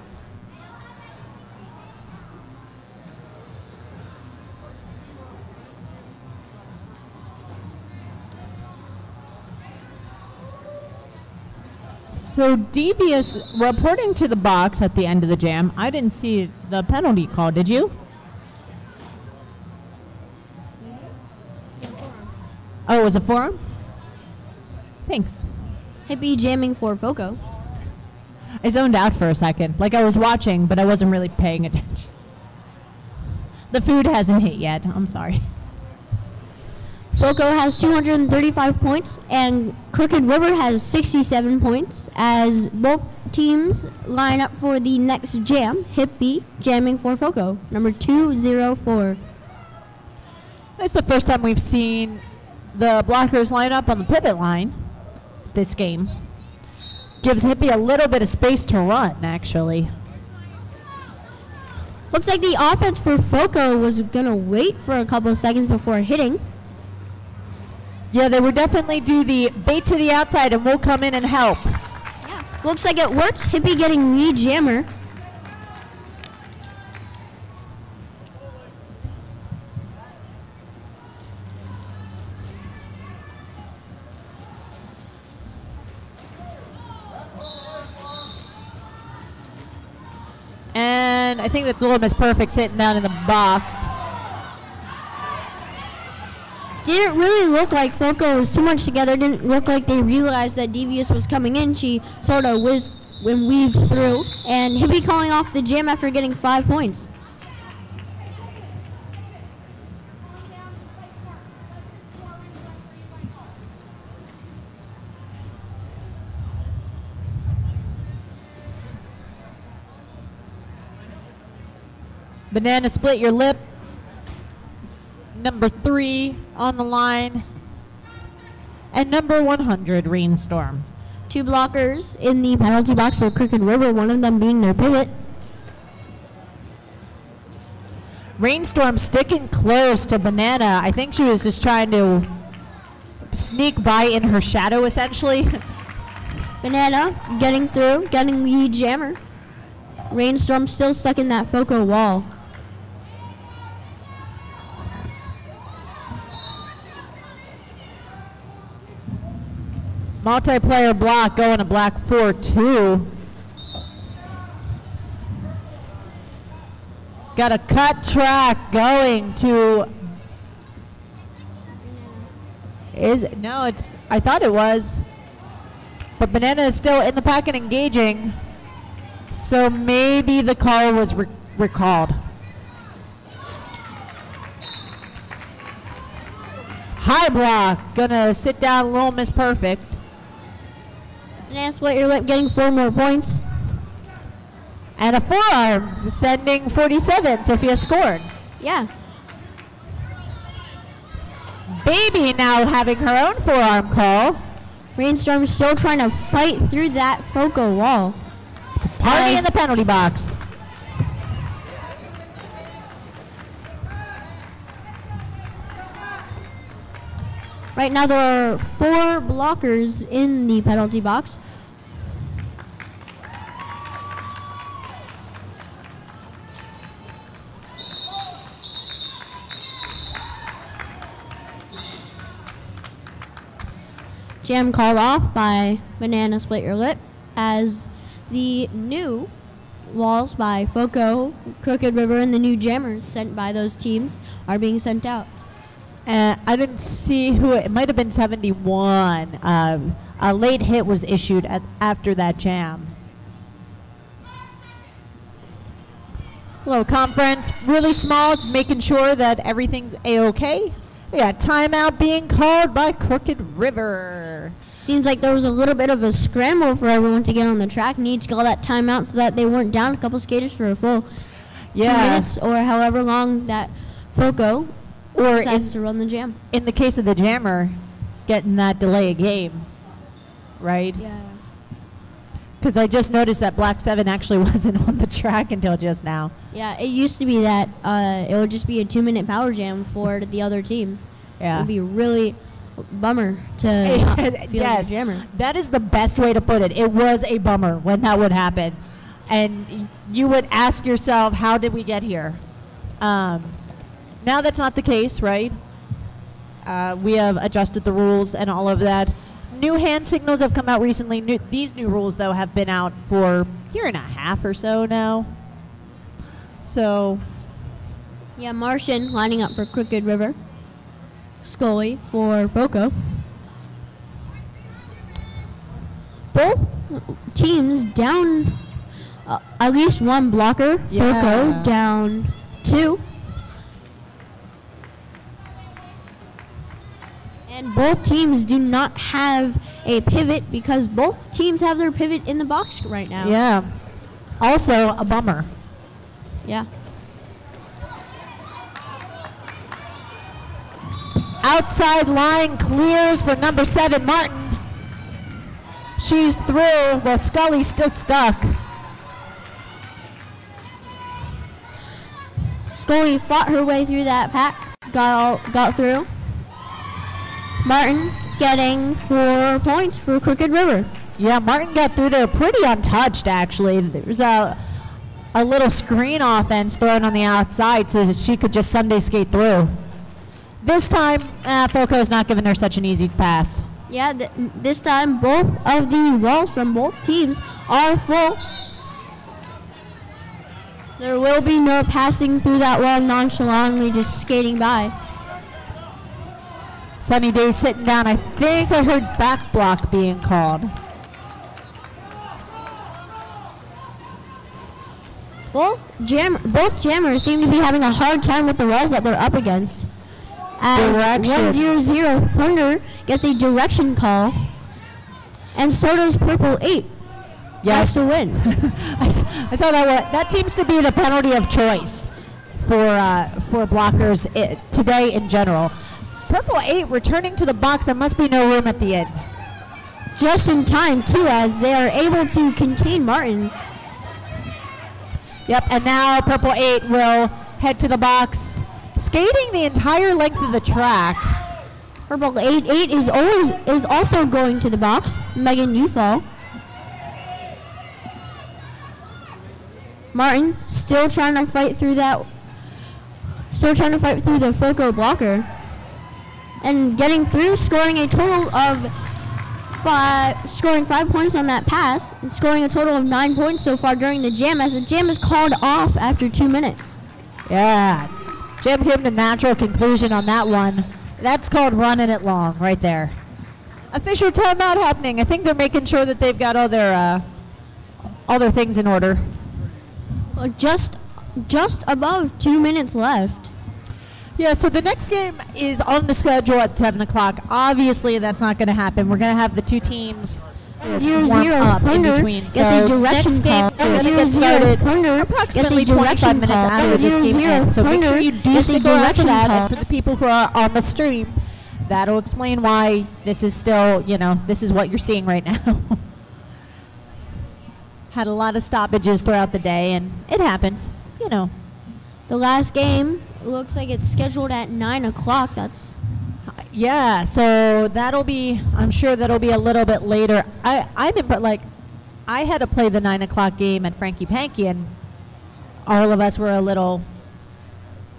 So Devious reporting to the box at the end of the jam. I didn't see the penalty call, did you? Oh, it was a forearm? Thanks. Hippie jamming for FOCO. I zoned out for a second. Like I was watching, but I wasn't really paying attention. The food hasn't hit yet. I'm sorry. FOCO has 235 points, and Crooked River has 67 points, as both teams line up for the next jam. Hippie jamming for FOCO, number 204. It's the first time we've seen the blockers line up on the pivot line this game. Gives Hippie a little bit of space to run, actually. Looks like the offense for FOCO was going to wait for a couple of seconds before hitting. Yeah, they would definitely do the bait to the outside and we'll come in and help. Yeah, looks like it worked. Hippie getting lead jammer. And I think that's Little Miss Perfect sitting down in the box. Didn't really look like FOCO was too much together. Didn't look like they realized that Devious was coming in. She sort of whizzed and weaved through. And Hippie calling off the jam after getting 5 points. Banana Split Your Lip. Number 3 on the line. And number 100, Rainstorm. 2 blockers in the penalty box for Crooked River, one of them being their pivot. Rainstorm sticking close to Banana. I think she was just trying to sneak by in her shadow, essentially. Banana getting through, getting lead jammer. Rainstorm still stuck in that FOCO wall. Multiplayer block going to black 4-2. Got a cut track going to. I thought it was. But Banana is still in the pack and engaging. So maybe the call was recalled. High block. Gonna sit down Little Miss Perfect. Banana Split Your Lip getting 4 more points. And a forearm sending 47. Sophia scored. Yeah. Baby now having her own forearm call. Rainstorm still trying to fight through that FOCO wall. Party in the penalty box. Right now there are 4 blockers in the penalty box. Jam called off by Banana Split Your Lip as the new walls by FOCO, Crooked River, and the new jammers sent by those teams are being sent out. I didn't see who it might have been 71. A late hit was issued after that jam. Hello, conference. Really small is making sure that everything's A-okay. We got timeout being called by Crooked River. Seems like there was a little bit of a scramble for everyone to get on the track. Need to call that timeout so that they weren't down a couple skaters for a full 2 minutes or however long that FOCO decides to run the jam. In the case of the jammer, getting that delay a game, right? Yeah. Because I just noticed that Black 7 actually wasn't on the track until just now. Yeah, it used to be that it would just be a 2-minute power jam for the other team. Yeah. It would be really bummer to not feel the jammer. That is the best way to put it. It was a bummer when that would happen. And you would ask yourself, how did we get here? Now that's not the case, right? We have adjusted the rules and all of that. New hand signals have come out recently. These new rules, though, have been out for a year and a half or so now. So, yeah, Martian lining up for Crooked River. Scully for FOCO. Both teams down at least one blocker. FOCO down 2. And both teams do not have a pivot because both teams have their pivot in the box right now. Yeah. Also a bummer. Yeah. Outside line clears for number 7, Martin. She's through, while Scully's still stuck. Scully fought her way through that pack, got through. Martin getting 4 points for Crooked River. Yeah, Martin got through there pretty untouched, actually. There was a little screen offense thrown on the outside so that she could just Sunday skate through. This time, FOCO's not giving her such an easy pass. Yeah, this time both of the walls from both teams are full. There will be no passing through that wall nonchalantly, just skating by. Sunny Day sitting down. I think I heard back block being called. Both jammers seem to be having a hard time with the walls that they're up against. As 100 Thunder gets a direction call, and so does Purple 8. Yes, to win. I saw that one. That seems to be the penalty of choice for blockers today in general. Purple 8 returning to the box. There must be no room at the end. Just in time, too, as they are able to contain Martin. Yep, and now Purple 8 will head to the box, skating the entire length of the track. Purple 8 is also going to the box. Megan Ufall. Martin still trying to fight through that. Still trying to fight through the FOCO blocker. And getting through, scoring a total of 5 points on that pass, and scoring a total of 9 points so far during the jam, as the jam is called off after 2 minutes. Yeah, jam came to natural conclusion on that one. That's called running it long right there. Official timeout happening. I think they're making sure that they've got all their things in order. Just above 2 minutes left. Yeah, so the next game is on the schedule at 7 o'clock. Obviously, that's not going to happen. We're going to have the two teams warm up in between. So next game is going to get started approximately 25 minutes after this game ends. So make sure you do stick around for that. And for the people who are on the stream, that'll explain why this is still, this is what you're seeing right now. Had a lot of stoppages throughout the day, and it happens, The last game looks like it's scheduled at 9 o'clock. Yeah, so I'm sure that'll be a little bit later. I had to play the 9 o'clock game at Frankie Panky, and all of us were a little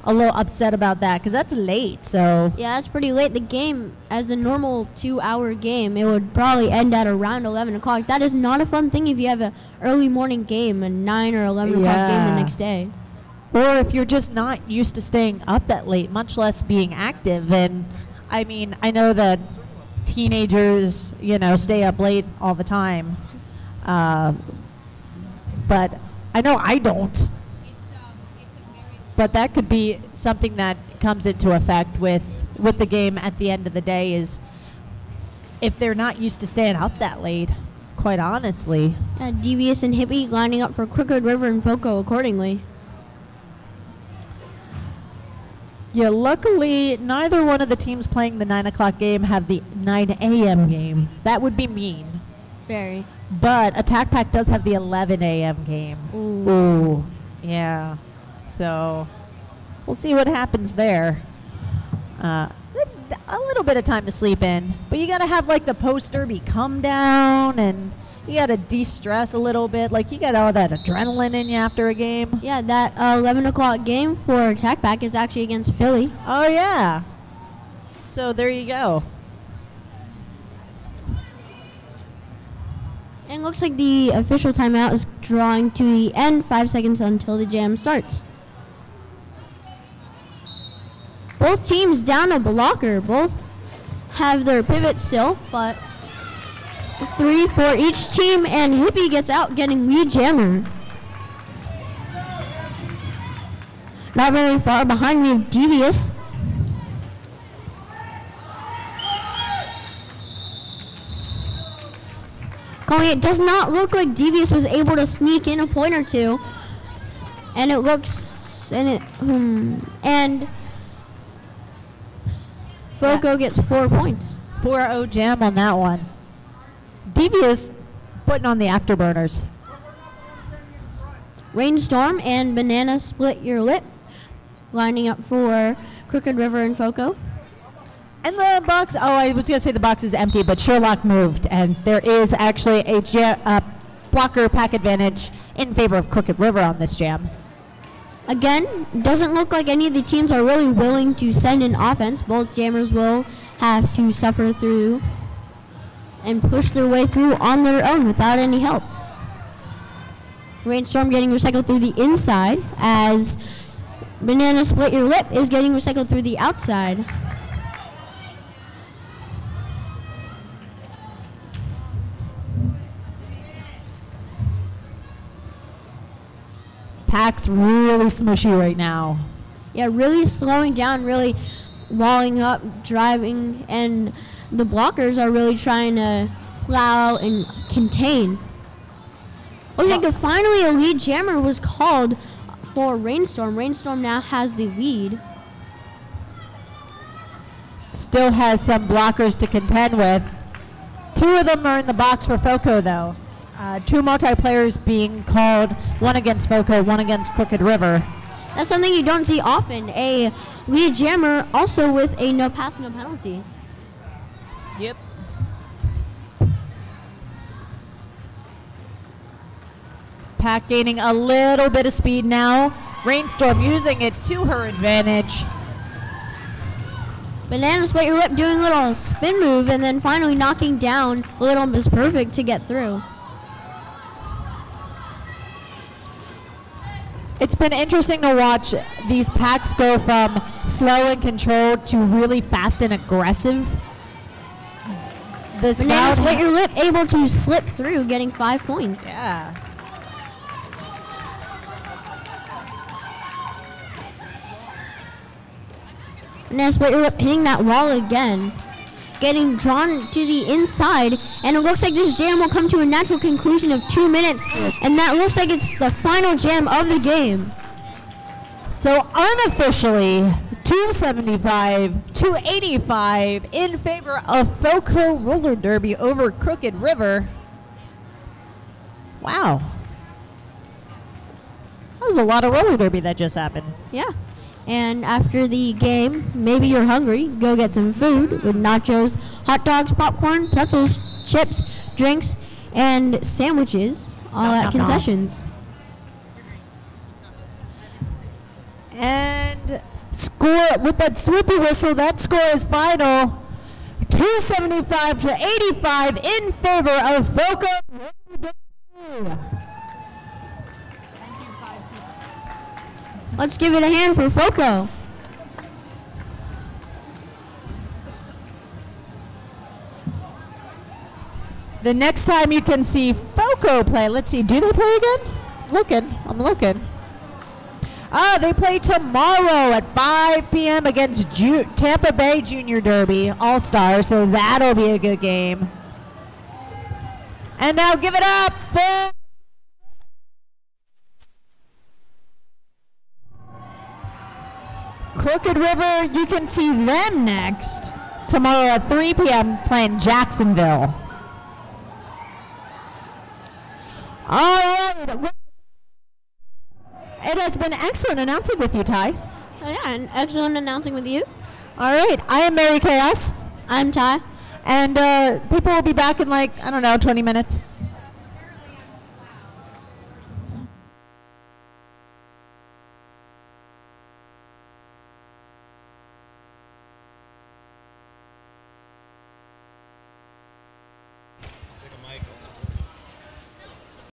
upset about that because that's late. So yeah, that's pretty late. The game, as a normal 2-hour game, it would probably end at around 11 o'clock. That is not a fun thing if you have an early morning game, a 9 or 11 o'clock game the next day. Or if you're just not used to staying up that late, much less being active. And I mean, I know that teenagers, stay up late all the time. But I know I don't. But that could be something that comes into effect with with the game at the end of the day is if they're not used to staying up that late, quite honestly. Devious and Hippie lining up for Crooked River and FOCO accordingly. Yeah, luckily, neither one of the teams playing the 9 o'clock game have the 9 a.m. game. That would be mean. Very. But Attack Pack does have the 11 a.m. game. Ooh. Yeah. So we'll see what happens there. It's a little bit of time to sleep in. But you got to have, like, the post-derby come down, and you got to de-stress a little bit. Like, you got all that adrenaline in you after a game. Yeah, that 11 o'clock game for Attack Pack is actually against Philly. Oh, yeah. So there you go. And it looks like the official timeout is drawing to the end, 5 seconds until the jam starts. Both teams down a blocker. Both have their pivot still, but 3 for each team, and Hippie gets out getting lead jammer. Not very far behind, we have Devious. Calling it does not look like Devious was able to sneak in a point or two. And it looks, and FOCO gets 4 points. 4-0 jam on that one. Devious putting on the afterburners. Rainstorm and Banana Split Your Lip lining up for Crooked River and FOCO. And the box, I was going to say the box is empty, but Sherlock moved, and there is actually a blocker pack advantage in favor of Crooked River on this jam. Again, doesn't look like any of the teams are really willing to send in offense. Both jammers will have to suffer through and push their way through on their own without any help. Rainstorm getting recycled through the inside as Banana Split Your Lip is getting recycled through the outside. Pack's really smushy right now. Yeah, really slowing down, really walling up, driving, and the blockers are really trying to plow and contain. Looks like finally a lead jammer was called for Rainstorm. Rainstorm now has the lead. Still has some blockers to contend with. 2 of them are in the box for FOCO, though. 2 multiplayers being called, one against FOCO, one against Crooked River. That's something you don't see often. A lead jammer also with a no pass, no penalty. Yep. Pack gaining a little bit of speed now. Rainstorm using it to her advantage. Banana Split Your Lip doing a little spin move and then finally knocking down Little Miss Perfect to get through. It's been interesting to watch these packs go from slow and controlled to really fast and aggressive. This Banana crowd Split Your Lip able to slip through, getting 5 points. Yeah. Banana Split Your Lip hitting that wall again. Getting drawn to the inside, and it looks like this jam will come to a natural conclusion of 2 minutes, and that looks like it's the final jam of the game. So unofficially, 275-285 in favor of FOCO Roller Derby over Crooked River. Wow. That was a lot of roller derby that just happened. Yeah. And after the game, maybe you're hungry, go get some food with nachos, hot dogs, popcorn, pretzels, chips, drinks, and sandwiches all at concessions. And score with that swoopy whistle, that score is final 275-85 in favor of FOCO. Let's give it a hand for FOCO. The next time you can see FOCO play, let's see, do they play again? I'm looking. They play tomorrow at 5 p.m. against Tampa Bay Junior Derby All-Star, so that'll be a good game. And now give it up for Crooked River. You can see them next tomorrow at 3 p.m. playing Jacksonville. All right. It has been excellent announcing with you, Ty. Oh, yeah, and excellent announcing with you. All right. I am Mary Chaos. I'm Ty. And people will be back in 20 minutes.